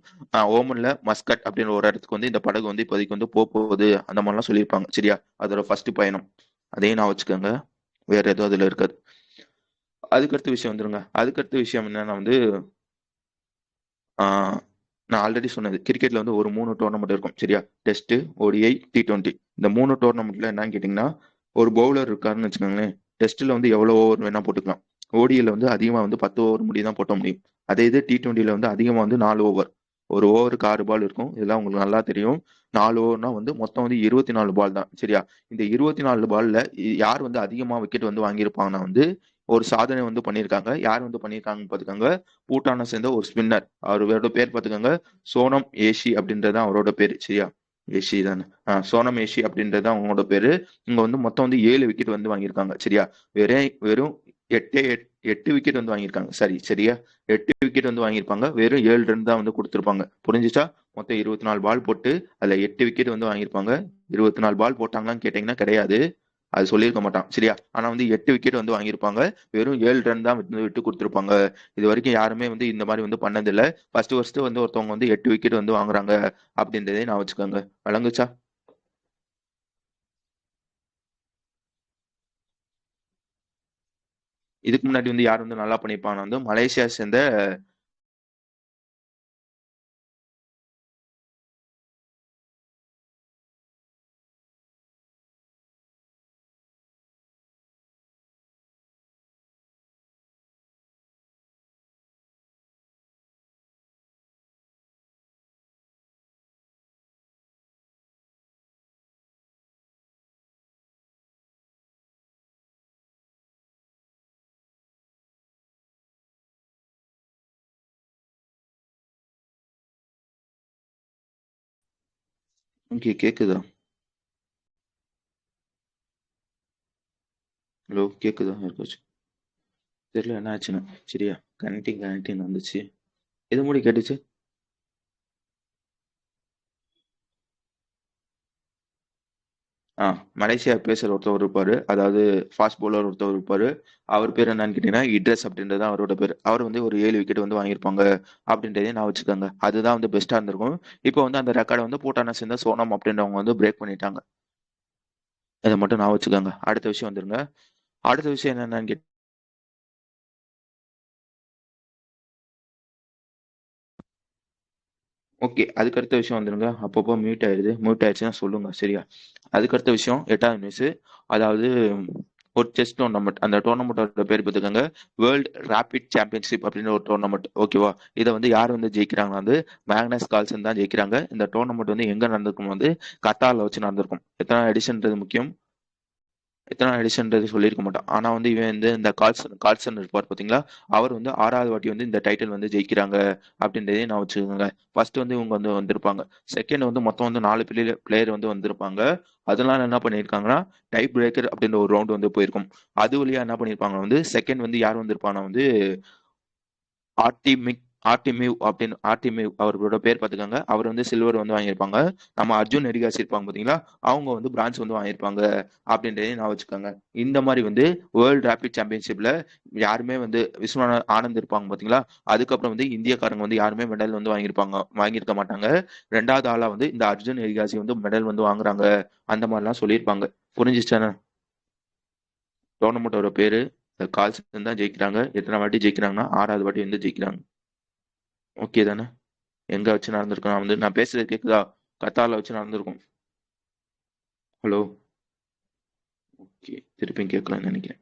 ஓமன்ல மஸ்கட் அப்படின்ற ஒரு இடத்துக்கு வந்து இந்த படகு வந்து இப்போதைக்கு வந்து போக போகுது, அந்த மாதிரிலாம் சொல்லியிருப்பாங்க. சரியா, அதோட ஃபர்ஸ்ட் பயணம். அதையும் நான் வச்சுக்கோங்க. வேற எதுவும் அதுல இருக்காது. அதுக்கடுத்த விஷயம் வந்துருங்க. அதுக்கடுத்த விஷயம் என்னன்னா வந்து ஆஹ் நான் ஆல்ரெடி சொன்னது, கிரிக்கெட்ல வந்து ஒரு 3 டோர்னமெண்ட் இருக்கும். சரியா, டெஸ்ட், ஓடிஐ, T20. இந்த 3 டோர்னமெண்ட்ல என்னன்னு கேட்டீங்கன்னா, ஒரு பவுலர் இருக்காருன்னு வச்சுக்கோங்களேன். டெஸ்ட்ல வந்து எவ்வளவு ஓவர் வேணா போட்டுக்கலாம். ஓடிஐல வந்து அதிகமா வந்து 10 ஓவர் முடியும் தான் போட்ட முடியும். அதே இது T20ல வந்து அதிகமா வந்து 4 ஓவர். ஒரு ஓவருக்கு 6 பால் இருக்கும். இதெல்லாம் உங்களுக்கு நல்லா தெரியும். 4 ஓவர்னா வந்து மொத்தம் வந்து 24 பால் தான். சரியா, இந்த 24 பால்ல யார் வந்து அதிகமா விக்கெட் வந்து வாங்கியிருப்பாங்கன்னா வந்து ஒரு சாதனை வந்து பண்ணியிருக்காங்க. யார் வந்து பண்ணியிருக்காங்கன்னு பாத்துக்கோங்க. பூட்டானை சேர்ந்த ஒரு ஸ்பின்னர். அவரோட பேர் பாத்துக்கோங்க, சோனம் ஏஷி அப்படின்றது தான் அவரோட பேரு. சரியா, ஏஷி தானே? சோனம் ஏஷி அப்படின்றது தான் அவங்களோட பேரு. இங்க வந்து மொத்தம் வந்து 7 விக்கெட் வந்து வாங்கியிருக்காங்க. சரியா, வெறும் வெறும் எட்டே எட்டு விக்கெட் வந்து வாங்கியிருக்காங்க. சரியா, 8 விக்கெட் வந்து வாங்கியிருப்பாங்க. வெறும் 7 ரன் தான் வந்து கொடுத்துருப்பாங்க. புரிஞ்சுச்சா? மொத்தம் 24 பால் போட்டு அதுல 8 விக்கெட் வந்து வாங்கியிருப்பாங்க. 24 பால் போட்டாங்களான்னு கேட்டீங்கன்னா கிடையாது, அது சொல்லியிருக்க மாட்டான். சரியா, ஆனா வந்து 8 விக்கெட் வந்து வாங்கியிருப்பாங்க. வெறும் 7 ரன் தான் விட்டு விட்டு கொடுத்துருப்பாங்க. இது வரைக்கும் யாருமே வந்து இந்த மாதிரி வந்து பண்ணதில்ல. ஃபர்ஸ்ட் வந்து ஒருத்தவங்க வந்து 8 விக்கெட் வந்து வாங்குறாங்க அப்படின்றதே நான் வச்சுக்கோங்க. வழங்குச்சா? இதுக்கு முன்னாடி வந்து யார் வந்து நல்லா பண்ணிருப்பாங்க வந்து மலேசியா சேர்ந்த ஓகே, கேக்குதா? ஹலோ, கேக்குதா யாருக்காச்சும்? தெரியல என்ன ஆச்சுன்னு. சரியா, கனெக்டிங் வந்துச்சு. எது மூடி கேட்டுச்சு? ஆ மலேசியா பேசர் ஒருத்தவர் இருப்பாரு. அதாவது ஃபாஸ்ட் பவுலர் ஒருத்தவர் இருப்பாரு. அவர் பேர் என்னன்னு கேட்டீங்கன்னா இட்ரஸ் அப்படின்றது தான் அவரோட பேர். அவர் வந்து ஒரு 7 விக்கெட் வந்து வாங்கியிருப்பாங்க அப்படின்றதையும் நான் வச்சுக்கோங்க. அதுதான் வந்து பெஸ்டா இருந்திருக்கும். இப்போ வந்து அந்த ரெக்கார்டை வந்து பூட்டானை சேர்ந்த சோனம் அப்படின்றவங்க வந்து பிரேக் பண்ணிட்டாங்க. இதை மட்டும் நான் வச்சுக்கோங்க. அடுத்த விஷயம் வந்துருங்க. அடுத்த விஷயம் என்னன்னு ஓகே. அதுக்கு அடுத்த விஷயம் வந்துருங்க. அப்பப்போ மியூட் ஆயிருது. மியூட் ஆயிடுச்சுன்னா சொல்லுங்க. சரியா, அதுக்கு அடுத்த விஷயம் 8வது நியூஸ். அதாவது ஒரு செஸ் டோர்னமெண்ட். அந்த டோர்னமெண்டோட பேர் பார்த்துக்கோங்க, வேர்ல்ட் ரேபிட் சாம்பியன்ஷிப் அப்படின்னு ஒரு டோர்னமெண்ட். ஓகேவா, இதை வந்து யார் வந்து ஜெயிக்கிறாங்க வந்து மேக்னஸ் கால்சன் தான் ஜெயிக்கிறாங்க. இந்த டோர்னமெண்ட் வந்து எங்க நடந்திருக்கும் வந்து கத்தார்ல வச்சு நடந்திருக்கும். எத்தனை எடிஷன்ன்றது முக்கியம். எத்தனை எடிஷன்றது சொல்லியிருக்க மாட்டான். ஆனா வந்து இவன் வந்து இந்த கால்சன் இருப்பார் பாத்தீங்களா, அவர் வந்து 6வது வாட்டி வந்து இந்த டைட்டில் வந்து ஜெயிக்கிறாங்க அப்படின்றதையும் நான் வச்சுக்கோங்க. ஃபர்ஸ்ட் வந்து இவங்க வந்து வந்திருப்பாங்க. செகண்ட் வந்து மொத்தம் வந்து 4 பிளேயர் வந்து வந்திருப்பாங்க. அதனால என்ன பண்ணியிருக்காங்கன்னா டை பிரேக்கர் அப்படின்ற ஒரு ரவுண்ட் வந்து போயிருக்கும். அது வழியா என்ன பண்ணியிருப்பாங்க வந்து செகண்ட் வந்து யார் வந்திருப்பானா வந்து ஆர்டிமிக் ஆர்டிமிவ் அப்படின்னு ஆர்டிமிவ் அவரோட பேர் பார்த்துக்கோங்க. அவர் வந்து சில்வர் வந்து வாங்கியிருப்பாங்க. நம்ம அர்ஜுன் எரிகாசி இருப்பாங்க பார்த்தீங்களா, அவங்க வந்து பிரான்ஸ் வந்து வாங்கியிருப்பாங்க அப்படின்றதையும் நான் வச்சுக்கோங்க. இந்த மாதிரி வந்து வேர்ல்டு ரேபிட் சாம்பியன்ஷிப்ல யாருமே வந்து விஸ்வநாத் ஆனந்த் இருப்பாங்க பார்த்தீங்களா, அதுக்கப்புறம் வந்து இந்தியக்காரங்க வந்து யாருமே மெடல் வந்து வாங்கியிருக்க மாட்டாங்க. 2வது ஆளா வந்து இந்த அர்ஜுன் எரிகாசி வந்து மெடல் வந்து வாங்குறாங்க, அந்த மாதிரிலாம் சொல்லியிருப்பாங்க. புரிஞ்சிச்சானே? டோர்னமெண்டோட பேரு கால்சன் தான் ஜெயிக்கிறாங்க. எத்தனை வாட்டி ஜெயிக்கிறாங்கன்னா 6வது வாட்டி வந்து ஜெயிக்கிறாங்க. ஓகே தானே? எங்க வச்சு நடந்திருக்கும் நான் வந்து நான் பேசுறது கேக்குதா? கத்தார்ல வச்சு நடந்திருக்கும். ஹலோ. ஓகே, திருப்பியும் கேட்கலாம்னு நினைக்கிறேன்.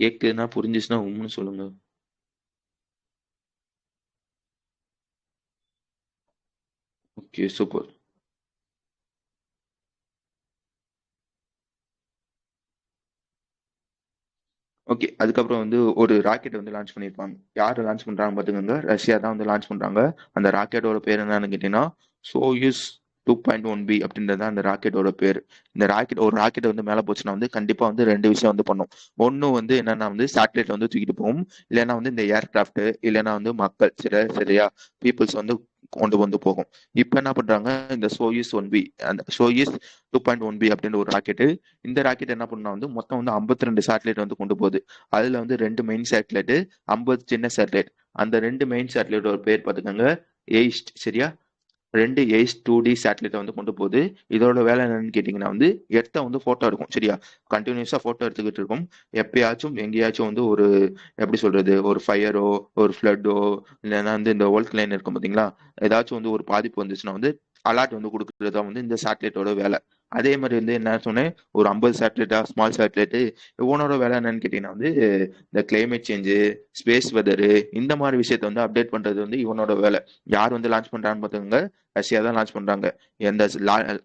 கேக்குதுன்னா புரிஞ்சுச்சுன்னா உம்முன்னு சொல்லுங்க. Okay, super. ஓகே. அதுக்கப்புறம் வந்து ஒரு ராக்கெட் வந்து லான்ச் பண்ணியிருப்பாங்க. யாரு லான்ச் பண்றாங்க பாத்துக்கோங்க. ரஷ்யா தான் வந்து லான்ச் பண்றாங்க. அந்த ராக்கெட்டோட பேர் என்னன்னு கேட்டீங்கன்னா, சோயூஸ் 2.1B அப்படின்றது தான் அந்த ராக்கெட்டோட பேரு. இந்த ராக்கெட் ஒரு ராக்கெட் வந்து மேல போச்சுன்னா வந்து கண்டிப்பா வந்து 2 விஷயம் வந்து பண்ணும். ஒண்ணு வந்து என்னன்னா வந்து சேட்டலைட் வந்து தூக்கிட்டு போகும். இல்லைன்னா வந்து இந்த ஏர்கிராஃப்ட் இல்லைன்னா வந்து மக்கள் சரியா பீப்புள்ஸ் வந்து கொண்டு வந்து போகும். இப்ப என்ன பண்றாங்க இந்த சோயூஸ் 1B அந்த சோயூஸ் 2.1B அப்படின்ற ஒரு ராக்கெட் இந்த ராக்கெட் என்ன பண்ணா வந்து மொத்தம் வந்து 52 சேட்டலைட் வந்து கொண்டு போகுது. அதுல வந்து 2 மெயின் சேட்டலைட் 50 சின்ன சேட்டலைட். அந்த 2 மெயின் சேட்டலைட்டோட பேர் பாத்துக்கோங்க எய்ஸ்ட் சரியா 2 எய்ஸ் 2D சேட்டலைட் வந்து கொண்டு போகுது. இதோட வேலை என்னன்னு கேட்டீங்கன்னா வந்து எர்த்த வந்து போட்டோ இருக்கும் சரியா கண்டினியூஸா போட்டோ எடுத்துக்கிட்டு இருக்கும். எப்பயாச்சும் எங்கேயாச்சும் வந்து ஒரு எப்படி சொல்றது ஒரு ஃபயரோ ஒரு ஃப்ளட்டோ இல்லைன்னா வந்து இந்த வோல்ட் லைன் இருக்கும் பாத்தீங்களா ஏதாச்சும் வந்து ஒரு பாதிப்பு வந்துச்சுன்னா வந்து அலர்ட் வந்து கொடுக்கறது தான் வந்து இந்த சேட்டலைட்டோட வேலை. அதே மாதிரி வந்து என்ன சொன்னேன் ஒரு 50 சேட்டலைட்டா ஸ்மால் சேட்டலைட் இவனோட வேலை என்னன்னு கேட்டீங்கன்னா வந்து இந்த கிளைமேட் சேஞ்சு ஸ்பேஸ் வெதரு இந்த மாதிரி விஷயத்த வந்து அப்டேட் பண்றது வந்து இவனோட வேலை. யார் வந்து லான்ச் பண்றான்னு பாத்துக்கோங்க ரஷ்யா தான் லான்ச் பண்றாங்க. எந்த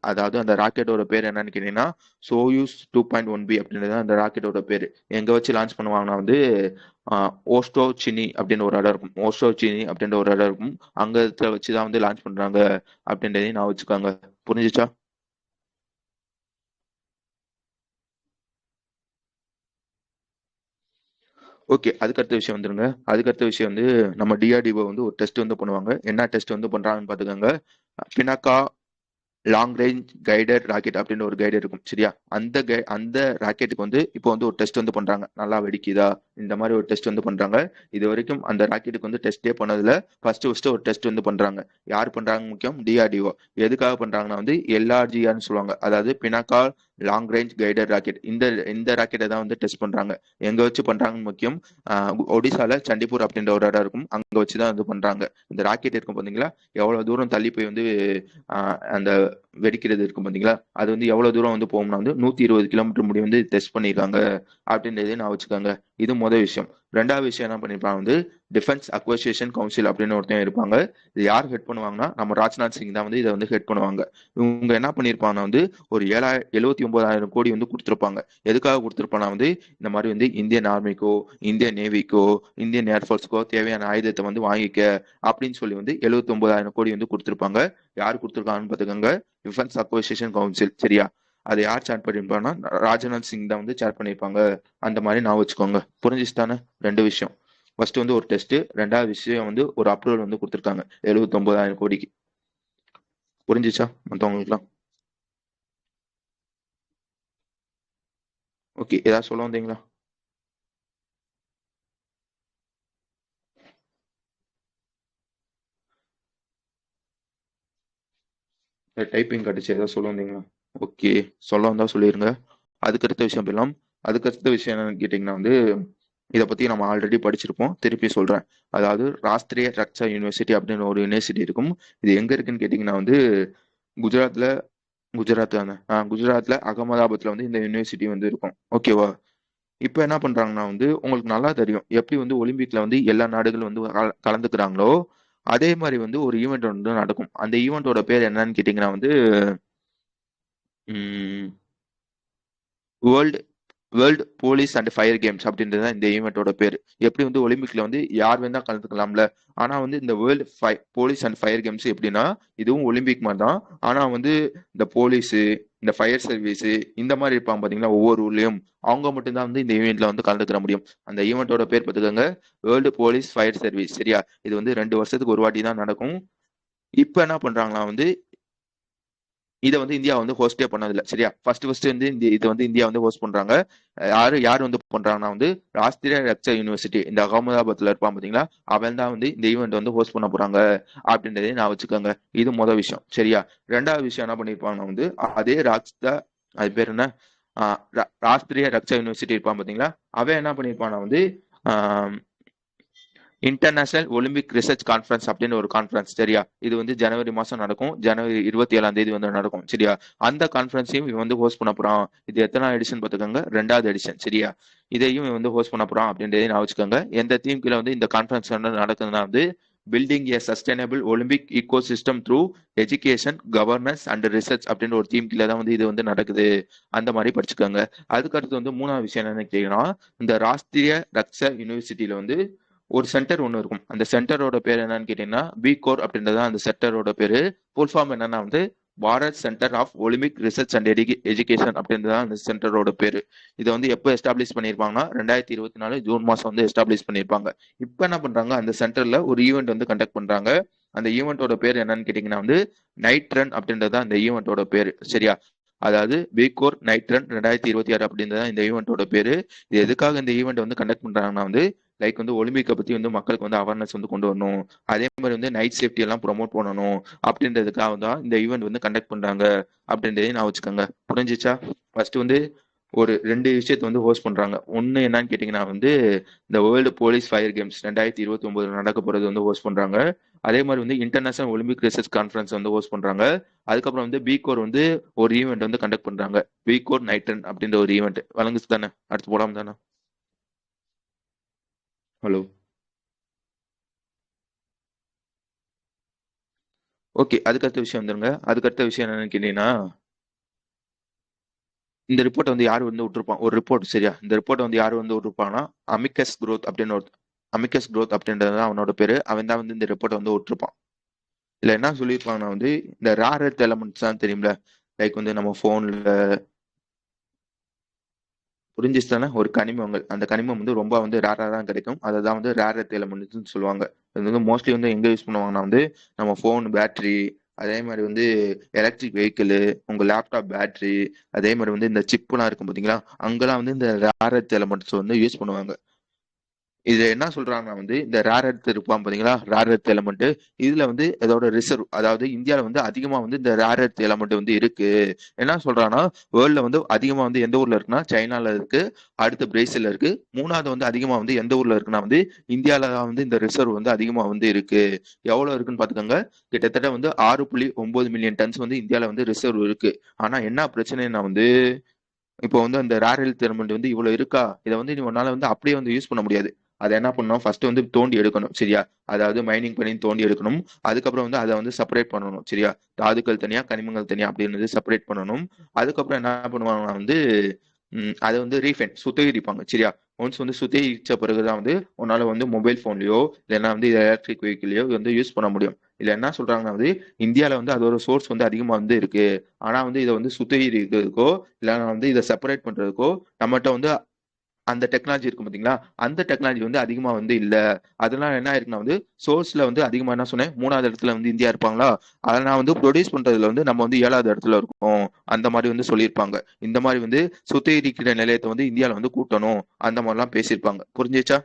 அதாவது அந்த ராக்கெட்டோட பேர் என்னன்னு கேட்டீங்கன்னா சோயூஸ் 2.1B அப்படின்றது அந்த ராக்கெட்டோட பேரு. எங்க வச்சு லான்ச் பண்ணுவாங்கன்னா வந்து ஓஸ்டோ சினி அப்படின்னு ஒரு இடம் இருக்கும். ஓஸ்டோ சினி அப்படின்ற ஒரு இடம் இருக்கும். அங்க வச்சுதான் வந்து லான்ச் பண்றாங்க அப்படின்றதையும் நான் வச்சுக்கோங்க. புரிஞ்சுச்சா? ஓகே. அதுக்கடுத்த விஷயம் வந்துருங்க. அதுக்கடுத்த விஷயம் வந்து நம்ம டிஆர்டிஓ வந்து ஒரு டெஸ்ட் வந்து பண்ணுவாங்க. என்ன டெஸ்ட் வந்து பண்றாங்கன்னு பாத்துக்கோங்க. Pinaka long range guided rocket அப்படின்னு ஒரு கைடு இருக்கும் சரியா அந்த ராக்கெட்டுக்கு வந்து இப்போ வந்து ஒரு டெஸ்ட் வந்து பண்றாங்க நல்லா வெடிக்குதா இந்த மாதிரி ஒரு டெஸ்ட் வந்து பண்றாங்க. இது வரைக்கும் அந்த ராக்கெட்டுக்கு வந்து டெஸ்டே பண்ணதுல ஃபர்ஸ்ட் ஒரு டெஸ்ட் வந்து பண்றாங்க. யார் பண்றாங்க முக்கியம் டிஆர்டிஓ. எதுக்காக பண்றாங்கன்னா வந்து எல்ஆர்ஜிஆர்னு சொல்லுவாங்க அதாவது Pinaka long range guided rocket இந்த ராக்கெட்டை தான் வந்து டெஸ்ட் பண்றாங்க. எங்க வச்சு பண்றாங்கன்னு முக்கியம் ஒடிசால சண்டிப்பூர் அப்படின்ற ஒரு இடம் இருக்கும் அங்க வச்சுதான் வந்து பண்றாங்க. இந்த ராக்கெட் இருக்கும் பாத்தீங்களா எவ்வளவு தூரம் தள்ளி போய் வந்து அந்த வெடிக்கிறது இருக்கும் பாத்தீங்களா அது வந்து எவ்வளவு தூரம் வந்து போகும்னா வந்து 120 கிலோமீட்டர் முடி வந்து டெஸ்ட் பண்ணிருக்காங்க அப்படின்றதே நான் வச்சுக்கோங்க. இது முதல் விஷயம். ரெண்டாவது விஷயம் என்ன பண்ணிருப்பாங்க வந்து டிஃபென்ஸ் அக்வசியேஷன் கவுன்சில் அப்படின்னு ஒருத்தன் இருப்பாங்க. இது யார் ஹெட் பண்ணுவாங்கன்னா நம்ம ராஜ்நாத் சிங் தான் வந்து இதை வந்து ஹெட் பண்ணுவாங்க. இவங்க என்ன பண்ணிருப்பாங்கன்னா வந்து ஒரு 79,000 கோடி வந்து கொடுத்துருப்பாங்க. எதுக்காக கொடுத்துருப்பாங்கன்னா வந்து இந்த மாதிரி வந்து இந்தியன் ஆர்மிக்கோ இந்தியன் நேவிக்கோ இந்தியன் ஏர்ஃபோர்ஸ்க்கோ தேவையான ஆயுதத்தை வந்து வாங்கிக்க அப்படின்னு சொல்லி வந்து 79,000 கோடி வந்து கொடுத்துருப்பாங்க. யார் கொடுத்துருக்காங்கன்னு பாத்துக்கோங்க டிஃபென்ஸ் அக்வசியேஷன் கவுன்சில் சரியா. அதை யார் சேர் பண்ணிருப்பாங்கன்னா ராஜ்நாத் சிங் தான் வந்து சேர் பண்ணிருப்பாங்க. அந்த மாதிரி நான் வச்சுக்கோங்க. புரிஞ்சிச்சு தானே? ரெண்டு விஷயம். ஃபர்ஸ்ட் வந்து ஒரு டெஸ்ட் ரெண்டாவது விஷயம் வந்து ஒரு அப்ரூவல் வந்து கொடுத்துருக்காங்க 79,000 கோடிக்கு. புரிஞ்சிச்சா மத்தவங்களுக்குலாம்? ஓகே ஏதாவது சொல்ல வந்தீங்களா? டைப்பிங் கட்டுச்சு ஏதாவது சொல்ல வந்தீங்களா? ஓகே சொல்ல வந்தா சொல்லிருங்க. அதுக்கடுத்த விஷயம் போயிடலாம். அதுக்கடுத்த விஷயம் என்னன்னு கேட்டீங்கன்னா வந்து இதை பத்தி நம்ம ஆல்ரெடி படிச்சிருப்போம் திருப்பி சொல்றேன். அதாவது ராஷ்டிரிய ரக்ஷா யூனிவர்சிட்டி அப்படின்னு ஒரு யூனிவர்சிட்டி இருக்கும். இது எங்க இருக்குன்னு கேட்டீங்கன்னா வந்து குஜராத்ல குஜராத் தானே குஜராத்ல அகமதாபாத்ல வந்து இந்த யூனிவர்சிட்டி வந்து இருக்கும். ஓகேவா? இப்ப என்ன பண்றாங்கன்னா வந்து உங்களுக்கு நல்லா தெரியும் எப்படி வந்து ஒலிம்பிக்ல வந்து எல்லா நாடுகளும் வந்து கலந்துக்கிறாங்களோ அதே மாதிரி வந்து ஒரு ஈவெண்ட் வந்து நடக்கும். அந்த ஈவெண்டோட பேர் என்னன்னு கேட்டீங்கன்னா வந்து world world police and fire games அப்படின்றது தான் இந்த ஈவெண்ட்டோட பேர். எப்படி வந்து ஒலிம்பிக்ல வந்து யார் வேணா கலந்துக்கலாம்ல. ஆனா வந்து இந்த world police and fire games எப்படின்னா இதுவும் ஒலிம்பிக் மாதிரி தான். ஆனா வந்து இந்த போலீஸ் இந்த ஃபயர் சர்வீஸ் இந்த மாதிரி இருப்பாங்க பாத்தீங்களா ஒவ்வொரு ஊர்லயும் அவங்க மட்டும்தான் வந்து இந்த ஈவெண்ட்ல வந்து கலந்துக்கிற முடியும். அந்த ஈவெண்ட்டோட பேர் பார்த்துக்கோங்க வேர்ல்டு போலீஸ் ஃபயர் சர்வீஸ் சரியா. இது வந்து 2 வருஷத்துக்கு ஒரு வாட்டி தான் நடக்கும். இப்ப என்ன பண்றாங்களா வந்து இதை வந்து இந்தியா வந்து ஹோஸ்டே பண்ணதில்ல சரியா. ஃபர்ஸ்ட் வந்து இது வந்து இந்தியா வந்து ஹோஸ்ட் பண்றாங்க. யார் வந்து பண்றாங்கன்னா வந்து ராஷ்டிரிய ரக்ஷா யூனிவர்சிட்டி இந்த அகமதாபாத்ல இருப்பான் பாத்தீங்களா அவன் தான் வந்து இந்த ஈவெண்ட் வந்து ஹோஸ்ட் பண்ண போறாங்க அப்படின்றதையும் நான் வச்சுக்கோங்க. இது முதல் விஷயம் சரியா. ரெண்டாவது விஷயம் என்ன பண்ணிருப்பாங்கன்னா வந்து அதே அது பேர் என்ன ராஷ்டிரிய ரக்ஷா யூனிவர்சிட்டி இருப்பான் பாத்தீங்களா அவன் என்ன பண்ணிருப்பான்னா வந்து இன்டர்நேஷனல் ஒலிம்பிக் ரிசர்ச் கான்ஃபரன்ஸ் அப்படின்னு ஒரு கான்ஃபரன்ஸ் சரியா. இது வந்து ஜனவரி மாசம் நடக்கும். ஜனவரி 27ஆம் தேதி வந்து நடக்கும் சரியா. அந்த கான்ஃபரன்ஸையும் இவன் வந்து ஹோஸ்ட் பண்ண போறான். இது எத்தனை எடிஷன் பார்த்துக்கோங்க 2வது எடிஷன் சரியா. இதையும் இவன் வந்து ஹோஸ்ட் பண்ண போறான் அப்படின்றதையும் நான் வச்சுக்கோங்க. எந்த தீம் கீழே வந்து இந்த கான்ஃபரன்ஸ் நடக்குதுன்னா வந்து building a sustainable Olympic ecosystem through education governance and research அப்படின்ற ஒரு தீம் கீழே தான் வந்து இது வந்து நடக்குது. அந்த மாதிரி படிச்சுக்கோங்க. அதுக்கு அடுத்து வந்து மூணாவது விஷயம் என்னன்னு கேட்டீங்கன்னா, இந்த ராஷ்டிரிய ரக்ஷா யூனிவர்சிட்டியில வந்து ஒரு சென்டர் ஒன்று இருக்கும். அந்த சென்டரோட பேர் என்னன்னு கேட்டீங்கன்னா பி கோர் அப்படின்றது அந்த சென்டரோட பேரு. ஃபுல் ஃபார்ம் என்னன்னா வந்து Bharat centre of Olympic research and education அப்படின்றது அந்த சென்டரோட பேரு. இதை வந்து எப்போ எஸ்டாப்ளிஷ் பண்ணியிருப்பாங்கன்னா 2024 ஜூன் மாசம் வந்து எஸ்டாப்ளிஷ் பண்ணியிருப்பாங்க. இப்போ என்ன பண்றாங்க, அந்த சென்டர்ல ஒரு ஈவெண்ட் வந்து கண்டக்ட் பண்றாங்க. அந்த ஈவெண்ட்டோட பேர் என்னன்னு கேட்டீங்கன்னா வந்து நைட் ரன் அப்படின்றது அந்த ஈவெண்ட்டோட பேரு. சரியா? அதாவது பிகோர் நைட் ரன் 2026 அப்படின்றது இந்த ஈவெண்ட்டோட பேரு. இது எதுக்காக இந்த ஈவெண்ட் வந்து கண்டக்ட் பண்றாங்கன்னா வந்து லைக் வந்து ஒலிம்பிக்கை பத்தி வந்து மக்களுக்கு வந்து அவேர்னஸ் வந்து கொண்டு வரணும். அதே மாதிரி வந்து நைட் சேஃப்டி எல்லாம் ப்ரொமோட் பண்ணணும் அப்படின்றதுக்காக தான் இந்த ஈவெண்ட் வந்து கண்டக்ட் பண்றாங்க அப்படின்றதையும் நான் வச்சுக்கோங்க. புரிஞ்சிச்சா? ஃபர்ஸ்ட் வந்து ஒரு ரெண்டு விஷயத்த வந்து ஹோஸ்ட் பண்றாங்க. ஒன்னு என்னன்னு கேட்டீங்கன்னா வந்து இந்த வேர்ல்டு போலீஸ் ஃபயர் கேம்ஸ் 2029 நடக்க போறது வந்து ஹோஸ்ட் பண்றாங்க. அதே மாதிரி வந்து இன்டர்நேஷனல் ஒலிம்பிக் ரிசர்ச் கான்ஃபரன்ஸ் வந்து ஹோஸ்ட் பண்றாங்க. அதுக்கப்புறம் வந்து பிகோர் வந்து ஒரு ஈவெண்ட் வந்து கண்டக்ட் பண்றாங்க. பிகோர் நைட் ரன் அப்படின்ற ஒரு ஈவெண்ட் வழங்குச்சு தானே? அடுத்து போடாம தானே? ஹலோ. ஓகே, அதுக்கடுத்த விஷயம் வந்துருங்க. அதுக்கடுத்த விஷயம் என்னன்னு கேட்டீங்கன்னா, இந்த ரிப்போர்ட் வந்து யார் வந்து விட்டுருப்பான், ஒரு ரிப்போர்ட் சரியா? இந்த ரிப்போர்ட் வந்து யார் வந்து விட்டுருப்பாங்கன்னா அமிகஸ் குரோத் அப்படின்னு ஒரு அமிகஸ் குரோத் அப்படின்றது தான் அவனோட பேரு. அவன் தான் வந்து இந்த ரிப்போர்ட் வந்து விட்டுருப்பான். இல்ல என்ன சொல்லியிருப்பாங்கன்னா வந்து இந்த ரேர் எர்த் எலமெண்ட்ஸ் தான் தெரியும்ல, லைக் வந்து நம்ம போன்ல புரிஞ்சிச்சு தானே? ஒரு கனிமங்கள், அந்த கனிமம் வந்து ரொம்ப வந்து ரேரா தான் கிடைக்கும். அதை தான் வந்து ரேர் எர்த் எலமெண்ட்ஸ்னு சொல்லுவாங்க. இது வந்து மோஸ்ட்லி வந்து எங்க யூஸ் பண்ணுவாங்கன்னா வந்து நம்ம ஃபோன் பேட்டரி, அதே மாதிரி வந்து எலக்ட்ரிக் வெஹிக்கிள், உங்க லேப்டாப் பேட்டரி, அதே மாதிரி வந்து இந்த சிப்லாம் இருக்கும் பாத்தீங்களா, அங்கெல்லாம் வந்து இந்த ரேர் எர்த் எலமெண்ட்ஸ் வந்து யூஸ் பண்ணுவாங்க. இதுல என்ன சொல்றாங்கன்னா வந்து இந்த ரேர் எர்த் இருப்பான் பாத்தீங்களா, ரேர் எர்த் எலமெண்ட், இதுல வந்து இதோட ரிசர்வ், அதாவது இந்தியால வந்து அதிகமா வந்து இந்த ரேர் எர்த் எலமெண்ட் வந்து இருக்கு. என்ன சொல்றாங்கன்னா வேர்ல்ட்ல வந்து அதிகமா வந்து எந்த ஊர்ல இருக்குன்னா சைனால இருக்கு, அடுத்து பிரேசில்ல இருக்கு, மூணாவது வந்து அதிகமா வந்து எந்த ஊர்ல இருக்குன்னா வந்து இந்தியால தான் வந்து இந்த ரிசர்வ் வந்து அதிகமா வந்து இருக்கு. எவ்வளவு இருக்குன்னு பாத்துக்கோங்க. கிட்டத்தட்ட வந்து 6.9 மில்லியன் டன்ஸ் வந்து இந்தியால வந்து ரிசர்வ் இருக்கு. ஆனா என்ன பிரச்சனைனா வந்து இப்போ வந்து அந்த ரேர் எர்த் எலிமெண்ட் வந்து இவ்வளவு இருக்கா, இதை வந்து நீ உன்னால வந்து அப்படியே வந்து யூஸ் பண்ண முடியாது. அதை என்ன பண்ணணும், ஃபர்ஸ்ட் வந்து தோண்டி எடுக்கணும் சரியா? அதாவது மைனிங் பண்ணி தோண்டி எடுக்கணும். அதுக்கப்புறம் வந்து அதை வந்து செப்பரேட் பண்ணணும் சரியா? தாதுக்கள் தனியா கனிமங்கள் தனியா அப்படின்னு செப்பரேட் பண்ணணும். அதுக்கப்புறம் என்ன பண்ணுவாங்கன்னா வந்து அதை வந்து ரீஃபைன் சுத்திகரிப்பாங்க சரியா? ஒன்ஸ் வந்து சுத்திகரிச்ச பிறகுதான் வந்து உன்னால வந்து மொபைல் போன்லயோ இல்லைன்னா வந்து எலக்ட்ரிக் வெஹிக்கிளையோ வந்து யூஸ் பண்ண முடியும். இல்ல என்ன சொல்றாங்கன்னா வந்து இந்தியால வந்து அதோட சோர்ஸ் வந்து அதிகமா வந்து இருக்கு. ஆனா வந்து இதை வந்து சுத்திகரிக்கிறதுக்கோ இல்லைன்னா வந்து இதை செப்பரேட் பண்றதுக்கோ நம்மகிட்ட வந்து அந்த டெக்னாலஜி இருக்கும் பாத்தீங்களா, அந்த டெக்னாலஜி வந்து அதிகமா வந்து இல்ல. அதனால என்ன ஆயிருக்குன்னா வந்து சோர்ஸ்ல வந்து அதிகமா என்ன சொன்னேன், மூணாவது இடத்துல வந்து இந்தியா இருப்பாங்களா, அதை நான் வந்து ப்ரொடியூஸ் பண்றதுல வந்து நம்ம வந்து ஏழாவது இடத்துல இருக்கோம். அந்த மாதிரி வந்து சொல்லியிருப்பாங்க. இந்த மாதிரி வந்து சுத்திகரிக்கிற நிலையத்தை வந்து இந்தியால வந்து கூட்டணும், அந்த மாதிரிலாம் பேசியிருப்பாங்க. புரிஞ்சுச்சா?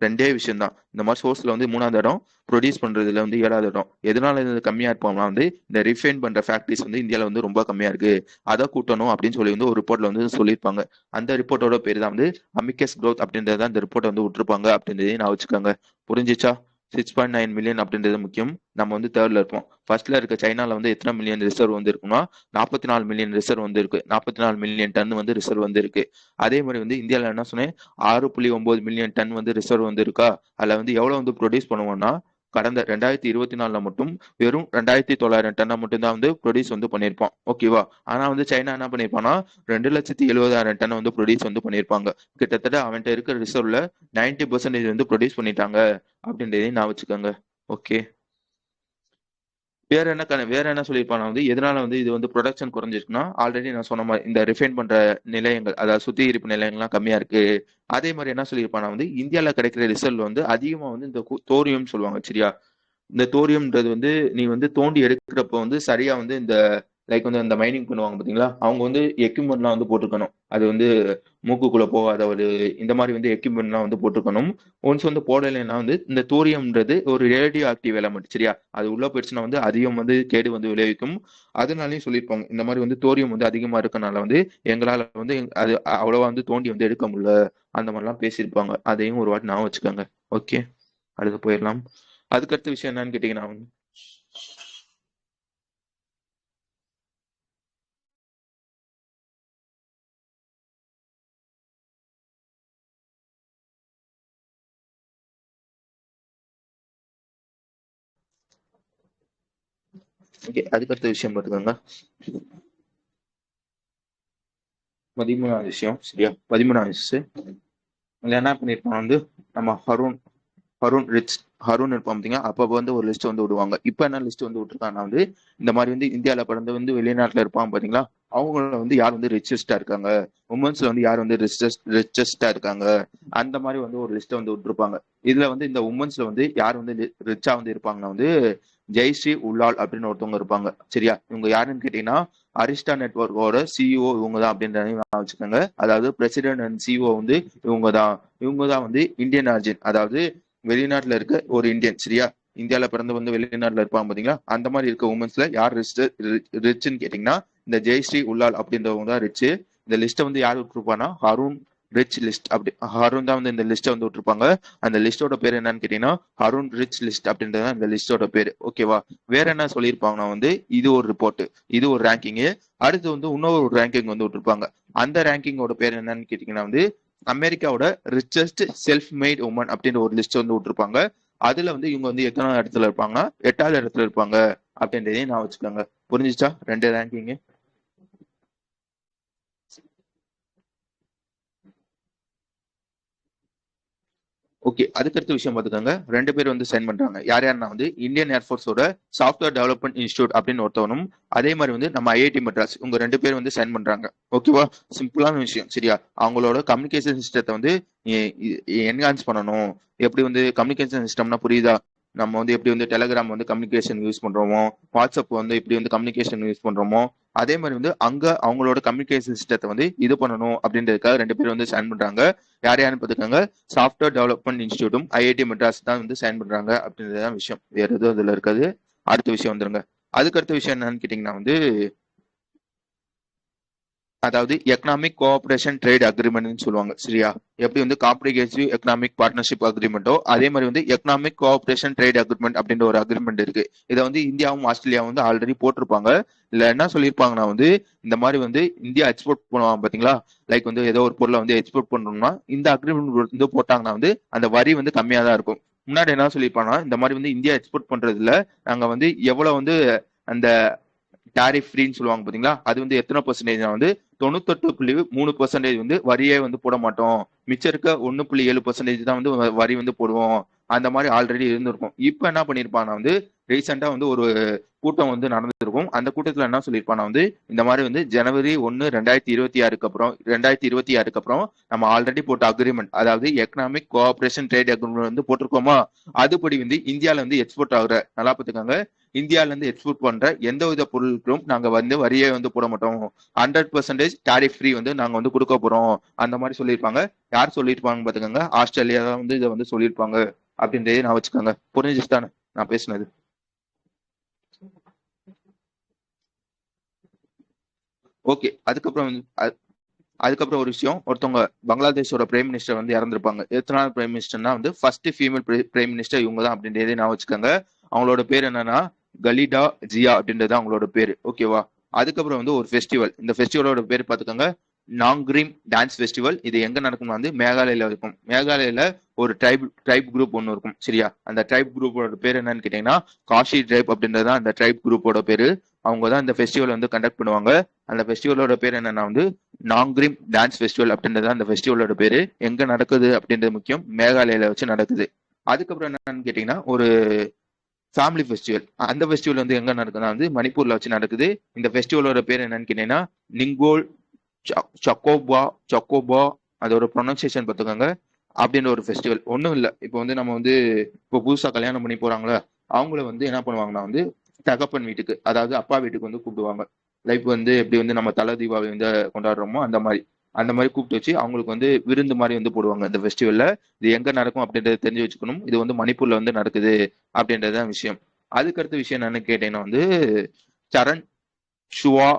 ரெண்டே விஷயம் தான். இந்த மாதிரி சோர்ஸ்ல வந்து மூணாவது இடம், ப்ரொடியூஸ் பண்றதுல வந்து ஏழாவது இடம். எதனால இது கம்மியா இருப்போம்னா வந்து இந்த ரிஃபைன் பண்ற ஃபேக்டரிஸ் வந்து இந்தியால வந்து ரொம்ப கம்மியா இருக்கு, அதை கூட்டணும் அப்படின்னு சொல்லி வந்து ஒரு ரிப்போர்ட்ல வந்து சொல்லியிருப்பாங்க. அந்த ரிப்போர்ட்டோட பேர் தான் வந்து அமிகஸ் growth அப்படின்றத இந்த ரிப்போர்ட் வந்து விட்டுருப்பாங்க அப்படின்றதையும் நான் வச்சுக்கோங்க. புரிஞ்சிச்சா? 6.9 மில்லியன் அப்படின்றது முக்கியம். நம்ம வந்து தேர்ட்ல இருப்போம். ஃபர்ஸ்ட்ல இருக்க சைனால வந்து எத்தனை மில்லியன் ரிசர்வ் வந்து இருக்குன்னா 44 மில்லியன் ரிசர்வ் வந்து இருக்கு. 44 மில்லியன் டன் வந்து ரிசர்வ் வந்து இருக்கு. அதே மாதிரி வந்து இந்தியால என்ன சொன்னேன், 6.9 மில்லியன் டன் வந்து ரிசர்வ் வந்து இருக்கா. அதுல வந்து எவ்வளவு வந்து ப்ரொடியூஸ் பண்ணுவோம்னா கடந்த 2024 மட்டும் வெறும் 2,900 டன்னை மட்டும் தான் வந்து ப்ரொடியூஸ் வந்து பண்ணியிருப்போம். ஓகேவா? ஆனா வந்து சைனா என்ன பண்ணிருப்பான்னா 2,70,70,000 வந்து ப்ரொடியூஸ் வந்து பண்ணியிருப்பாங்க. கிட்டத்தட்ட அவன்கிட்ட இருக்கிற ரிசர்வ்ல 90% வந்து ப்ரொடியூஸ் பண்ணிட்டாங்க அப்படின்றதையும் நான் வச்சுக்கோங்க. ஓகே. வேற என்ன சொல்லியிருப்பானா வந்து எதனால வந்து இது வந்து ப்ரொடக்ஷன் குறைஞ்சிருக்குன்னா ஆல்ரெடி நான் சொன்ன மாதிரி இந்த ரிஃபைன் பண்ற நிலையங்கள், அதாவது சுத்திகரிப்பு நிலையங்கள்லாம் கம்மியா இருக்கு. அதே மாதிரி என்ன சொல்லியிருப்பானா வந்து இந்தியால கிடைக்கிற ரிசல்ட் வந்து அதிகமா வந்து இந்த தோரியம் சொல்லுவாங்க சரியா? இந்த தோரியம்ன்றது வந்து நீ வந்து தோண்டி எடுக்கிறப்ப வந்து சரியா வந்து இந்த லைக் வந்து அந்த மைனிங் பண்ணுவாங்க பாத்தீங்களா, அவங்க வந்து எக்யூப்மெண்ட்லாம் வந்து போட்டுக்கணும். அது வந்து மூக்குக்குள்ள போகாத ஒரு இந்த மாதிரி வந்து எக்யூப்மெண்ட்லாம் வந்து போட்டுக்கணும். ஒன்ஸ் வந்து போடலைன்னா வந்து இந்த தோரியம்ன்றது ஒரு ரேடியோ ஆக்டிவ் எலமெண்ட் சரியா? அது உள்ள போயிடுச்சுன்னா வந்து அதிகம் வந்து கேடு வந்து விளைவிக்கும். அதனாலயும் சொல்லியிருப்பாங்க இந்த மாதிரி வந்து தோரியம் வந்து அதிகமா இருக்கனால வந்து எங்களால வந்து அது அவ்வளவா வந்து தோண்டி வந்து எடுக்க முடியல. அந்த மாதிரிலாம் பேசியிருப்பாங்க. அதையும் ஒரு வாட்டி ஞாபகம் வச்சுக்கோங்க. ஓகே, அடுத்து போயிடலாம். அதுக்கடுத்த விஷயம் என்னன்னு கேட்டீங்கன்னா ஓகே, அதுக்கடுத்த விஷயம் பார்த்துக்கோங்க. 13வது விஷயம் சரியா. 13வது விஷயம் என்ன பண்ணிருப்பான் வந்து நம்ம ஹருண் ரிச் ஹருண் இருப்பான் பார்த்தீங்க. அப்போ வந்து ஒரு லிஸ்ட் வந்து விடுவாங்க. இப்போ என்ன லிஸ்ட் வந்து விட்டுருக்காங்கன்னா வந்து இந்த மாதிரி வந்து இந்தியாவில் பிறந்து வந்து வெளிநாட்டில் இருப்பான் பார்த்தீங்களா, அவங்கள வந்து யார் வந்து ரிச்சஸ்டா இருக்காங்க, உமன்ஸ்ல வந்து யார் வந்து ரிச்சஸ்டா இருக்காங்க, அந்த மாதிரி வந்து ஒரு லிஸ்ட்டை வந்து விட்டுருப்பாங்க. இதுல வந்து இந்த உமன்ஸ்ல வந்து யார் வந்து ரிச்சா வந்து இருப்பாங்கன்னா வந்து ஜெய்ஸ்ரீ உல்லால் அப்படின்னு ஒருத்தவங்க இருப்பாங்க சரியா. இவங்க யாருன்னு கேட்டீங்கன்னா அரிஸ்டா நெட்வொர்க்கோட சிஇஓ இவங்க தான் அப்படின்றதையும் வச்சுக்கோங்க. அதாவது பிரசிடென்ட் அண்ட் சிஇஓ வந்து இவங்க தான் வந்து இந்தியன் ஆர்ஜின், அதாவது வெளிநாட்டுல இருக்க ஒரு இந்தியன் சரியா. இந்தியாவில பிறந்து வந்து வெளிநாட்டுல இருப்பாங்க பாத்தீங்களா, அந்த மாதிரி இருக்க உமன்ஸ்ல யார் ரிச்னு கேட்டீங்கன்னா இந்த ஜெய்ஸ்ரீ உல்லால் அப்படின்றவங்க தான் ரிச். இந்த லிஸ்ட்டை வந்து யார் விட்டுருப்பானா ஹருண் ரிச் லிஸ்ட் அப்படி. ஹருண் தான் வந்து இந்த லிஸ்ட்டை வந்து விட்டுருப்பாங்க. அந்த லிஸ்டோட பேர் என்னன்னு கேட்டீங்கன்னா ஹருண் ரிச் லிஸ்ட் அப்படின்றது இந்த லிஸ்டோட பேர். ஓகேவா. வேற என்ன சொல்லியிருப்பாங்கன்னா வந்து இது ஒரு ரிப்போர்ட், இது ஒரு ரேங்கிங். அடுத்து வந்து இன்னொரு ரேங்கிங் வந்து விட்டுருப்பாங்க. அந்த ரேங்கிங்கோட பேர் என்னன்னு கேட்டீங்கன்னா வந்து அமெரிக்காவோட ரிச்சஸ்ட் செல்ஃப் மேட் உமன் அப்படின்ற ஒரு லிஸ்ட் வந்து விட்டுருப்பாங்க. அதுல வந்து இவங்க வந்து எத்தனாவது இடத்துல இருப்பாங்கன்னா 8வது இடத்துல இருப்பாங்க அப்படின்றதையும் நான் வச்சுக்கோங்க. புரிஞ்சிச்சா 2 ரேங்கிங். ஓகே, அதுக்கடுத்த விஷயம் பார்த்துக்கோங்க. 2 பேர் வந்து சைன் பண்றாங்க. யார் யாருன்னா வந்து இந்தியன் ஏர்ஃபோர்ஸோட சாஃப்ட்வேர் டெவலப்மெண்ட் இன்ஸ்டியூட் அப்படின்னு ஒருத்தவனும், அதே மாதிரி வந்து நம்ம ஐஐடி மெட்ராஸ் உங்க 2 பேர் வந்து சைன் பண்றாங்க. ஓகேவா. சிம்பிளான விஷயம் சரியா. அவங்களோட கம்யூனிகேஷன் சிஸ்டத்தை வந்து என்ஹான்ஸ் பண்ணணும். எப்படி வந்து கம்யூனிகேஷன் சிஸ்டம்னா புரியுதா. நம்ம வந்து எப்படி வந்து டெலிகிராம் வந்து கம்யூனிகேஷன் யூஸ் பண்றோமோ, வாட்ஸ்அப் வந்து எப்படி வந்து கம்யூனிகேஷன் யூஸ் பண்றோமோ, அதே மாதிரி வந்து அங்க அவங்களோட கம்யூனிகேஷன் சிஸ்டத்தை வந்து இது பண்ணணும் அப்படின்றதுக்காக 2 பேர் வந்து சைன் பண்றாங்க. யார் யாருன்னு பார்த்துக்கோங்க. சாஃப்ட்வேர் டெவலப்மெண்ட் இன்ஸ்டியூட்டும் ஐஐடி மெட்ராஸ் தான் வந்து சைன் பண்றாங்க அப்படின்றதான் விஷயம். வேற எதுவும் இதுல இருக்காது. அடுத்த விஷயம் வந்துருங்க. அதுக்கு அடுத்த விஷயம் என்னன்னு கேட்டீங்கன்னா வந்து அதாவது எக்கனாமிக் கோஆபரேஷன் ட்ரேட் அக்ரிமெண்ட்னு சொல்லுவாங்க சரியா. எப்படி வந்து காம்ப்ரிஹென்சிவ் எக்கனாமிக் பார்ட்னர்ஷிப் அக்ரிமெண்ட்டோ அதே மாதிரி வந்து எக்கனாமிக் கோஆபரேஷன் ட்ரேட் அக்ரிமெண்ட் அப்படின்ற ஒரு அக்ரிமெண்ட் இருக்கு. இதை வந்து இந்தியாவும் ஆஸ்திரேலியாவும் வந்து ஆல்ரெடி போட்டிருப்பாங்க. இல்ல என்ன சொல்லியிருப்பாங்கன்னா வந்து இந்த மாதிரி வந்து இந்தியா எக்ஸ்போர்ட் பண்ணுவாங்க பாத்தீங்களா. லைக் வந்து ஏதோ ஒரு பொருளை வந்து எக்ஸ்போர்ட் பண்ணணும்னா இந்த அக்ரிமெண்ட் வந்து போட்டாங்கன்னா வந்து அந்த வரி வந்து கம்மியா தான் இருக்கும். முன்னாடி என்ன சொல்லியிருப்பாங்கன்னா இந்த மாதிரி வந்து இந்தியா எக்ஸ்போர்ட் பண்றதுல நாங்க வந்து எவ்வளவு வந்து அந்த டாரிஃப் ஃப்ரீன்னு சொல்லுவாங்க பாத்தீங்களா, அது வந்து எத்தனை பர்சன்டேஜ் வந்து 98.3% வந்து வரியே வந்து போட மாட்டோம். மிச்சம் இருக்க 1.7% தான் வந்து வரி வந்து போடுவோம். அந்த மாதிரி ஆல்ரெடி இருந்திருக்கும். இப்ப என்ன பண்ணிருப்பானா வந்து ரீசெண்டா வந்து ஒரு கூட்டம் வந்து நடந்திருக்கும். அந்த கூட்டத்துல என்ன சொல்லியிருப்பானா வந்து இந்த மாதிரி வந்து ஜனவரி 1 2026 அப்புறம் 2026 அப்புறம் நம்ம ஆல்ரெடி போட்ட அக்ரிமெண்ட், அதாவது எக்கனாமிக் கோஆபரேஷன் ட்ரேட் அக்ரிமெண்ட் வந்து போட்டிருக்கோமா, அதுபடி வந்து இந்தியால வந்து எக்ஸ்போர்ட் ஆகுற நல்லா பாத்துக்காங்க. இந்தியால இருந்து எக்ஸ்போர்ட் பண்ற எந்த வித பொருட்களும் நாங்க வந்து வரியே வந்து போட மாட்டோம். 100% டாரிஃப் ஃப்ரீ வந்து நாங்க வந்து கொடுக்க போறோம். அந்த மாதிரி சொல்லியிருப்பாங்க. யார் சொல்லியிருப்பாங்க பாத்துக்கோங்க. ஆஸ்திரேலியா தான் வந்து இதை வந்து சொல்லியிருப்பாங்க அப்படின்றதே நான் வச்சுக்கோங்க. புரிஞ்சுச்சு தானே நான் பேசினது. ஓகே, அதுக்கப்புறம் ஒரு விஷயம். ஒருத்தவங்க பங்களாதேஷோட பிரைம் மினிஸ்டர் வந்து இறந்திருப்பாங்க. எத்தனாவது பிரைம் மினிஸ்டர்னா வந்து ஃபர்ஸ்ட் ஃபீமேல் பிரைம் மினிஸ்டர் இவங்க தான் அப்படின்றதே நான் வச்சுக்கோங்க. அவங்களோட பேர் என்னன்னா கலிடா ஜியா அப்படின்றது அவங்களோட பேரு. ஓகேவா. அதுக்கப்புறம் வந்து ஒரு ஃபெஸ்டிவல். இந்த ஃபெஸ்டிவலோட பேர் பார்த்துக்கோங்க நாங்க்ரீம் டான்ஸ் ஃபெஸ்டிவல். இது எங்க நடக்கும்னா வந்து மேகாலயில இருக்கும். மேகாலயில ஒரு ட்ரைப் குரூப் ஒன்று இருக்கும் சரியா. அந்த ட்ரைப் குரூப்போட பேர் என்னன்னு கேட்டீங்கன்னா காஷி ட்ரைப் அப்படின்றது அந்த ட்ரைப் குரூப்போட பேரு. அவங்க தான் இந்த ஃபெஸ்டிவல் வந்து கண்டக்ட் பண்ணுவாங்க. அந்த ஃபெஸ்டிவலோட பேர் என்னன்னா வந்து நாங்க்ரீம் டான்ஸ் ஃபெஸ்டிவல் அப்படின்றது அந்த ஃபெஸ்டிவலோட பேரு. எங்க நடக்குது அப்படின்றது முக்கியம். மேகாலயில வச்சு நடக்குது. அதுக்கப்புறம் என்னன்னு கேட்டீங்கன்னா ஒரு ஃபேமிலி ஃபெஸ்டிவல். அந்த ஃபெஸ்டிவல் வந்து எங்க நடக்குதுன்னா வந்து மணிப்பூர்ல வச்சு நடக்குது. இந்த ஃபெஸ்டிவலோட பேர் என்னன்னு கேட்டீங்கன்னா நிங்கோல் சக்கோபா சக்கோபா, அதோட ப்ரொனன்சியேஷன் பார்த்துக்கோங்க அப்படின்ற ஒரு ஃபெஸ்டிவல். ஒன்றும் இல்லை. இப்போ வந்து நம்ம வந்து இப்போ புதுசாக கல்யாணம் பண்ணி போறாங்களா, அவங்கள வந்து என்ன பண்ணுவாங்கன்னா வந்து தகப்பன் வீட்டுக்கு, அதாவது அப்பா வீட்டுக்கு வந்து கூப்பிடுவாங்க. லைஃப் வந்து எப்படி வந்து நம்ம தலை தீபாவளி வந்து கொண்டாடுறோமோ அந்த மாதிரி கூப்பிட்டு வச்சு அவங்களுக்கு வந்து விருந்து மாதிரி வந்து போடுவாங்க இந்த ஃபெஸ்டிவல்ல. இது எங்க நடக்கும் அப்படின்றத தெரிஞ்சு வச்சுக்கணும். இது வந்து மணிப்பூர்ல வந்து நடக்குது அப்படின்றதான் விஷயம். அதுக்கடுத்த விஷயம் என்னன்னு கேட்டீங்கன்னா வந்து சரண் ஷுவா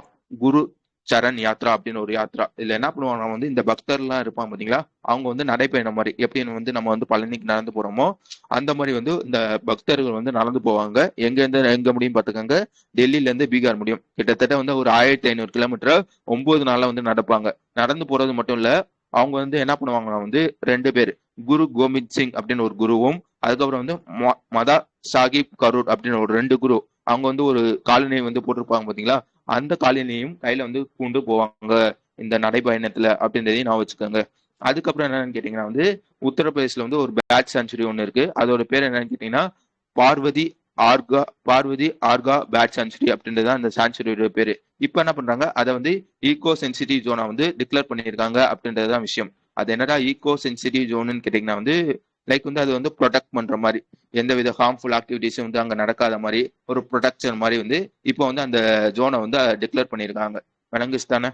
குரு சரண் யாத்ரா அப்படின்னு ஒரு யாத்ரா. இதுல என்ன பண்ணுவாங்க வந்து இந்த பக்தர் எல்லாம் இருப்பாங்க பாத்தீங்களா, அவங்க வந்து நடைபயணம் மாதிரி எப்படி வந்து நம்ம வந்து பழனிக்கு நடந்து போறோமோ அந்த மாதிரி வந்து இந்த பக்தர்கள் வந்து நடந்து போவாங்க. எங்க இருந்து எங்க முடியும் பாத்துக்கோங்க. டெல்லியில இருந்து பீகார் முடியும். கிட்டத்தட்ட வந்து ஒரு 1500 கிலோமீட்டர் 9 நாள்ல வந்து நடப்பாங்க. நடந்து போறது மட்டும் இல்ல, அவங்க வந்து என்ன பண்ணுவாங்கன்னா வந்து 2 பேர் குரு கோவிந்த் சிங் அப்படின்னு ஒரு குருவும், அதுக்கப்புறம் வந்து மதா சாஹிப் கரூர் அப்படின்னு ஒரு 2 குரு, அவங்க வந்து ஒரு காலனி வந்து போட்டிருப்பாங்க பாத்தீங்களா, அந்த காலனியையும் கையில வந்து கொண்டு போவாங்க இந்த நடைபயணத்துல அப்படின்றதையும் நான் வச்சுக்கோங்க. அதுக்கப்புறம் என்னன்னு கேட்டீங்கன்னா வந்து உத்தரப்பிரதேசல வந்து ஒரு பேட் சான்ச்சுரி ஒன்று இருக்கு. அதோட பேர் என்னன்னு கேட்டீங்கன்னா பார்வதி பார்வதி ஆர்கா பேட் சான்ச்சுரி அப்படின்றது அந்த சான்ச்சுரியோட பேரு. இப்ப என்ன பண்றாங்க, அதை வந்து ஈகோ சென்சிட்டிவ் ஜோனா வந்து டிக்ளேர் பண்ணியிருக்காங்க அப்படின்றதுதான் விஷயம். அது என்னடா ஈகோ சென்சிட்டிவ் ஜோன்னு கேட்டீங்கன்னா வந்து லைக் வந்து அது வந்து ப்ரொடெக்ட் பண்ற மாதிரி, எந்தவித ஹார்ம்ஃபுல் ஆக்டிவிட்டிஸும் வந்து அங்க நடக்காத மாதிரி ஒரு ப்ரொடெக்ஷன் மாதிரி வந்து இப்போ வந்து அந்த ஜோனை வந்து டிக்ளேர் பண்ணியிருக்காங்க. விளங்குச்சு தானே?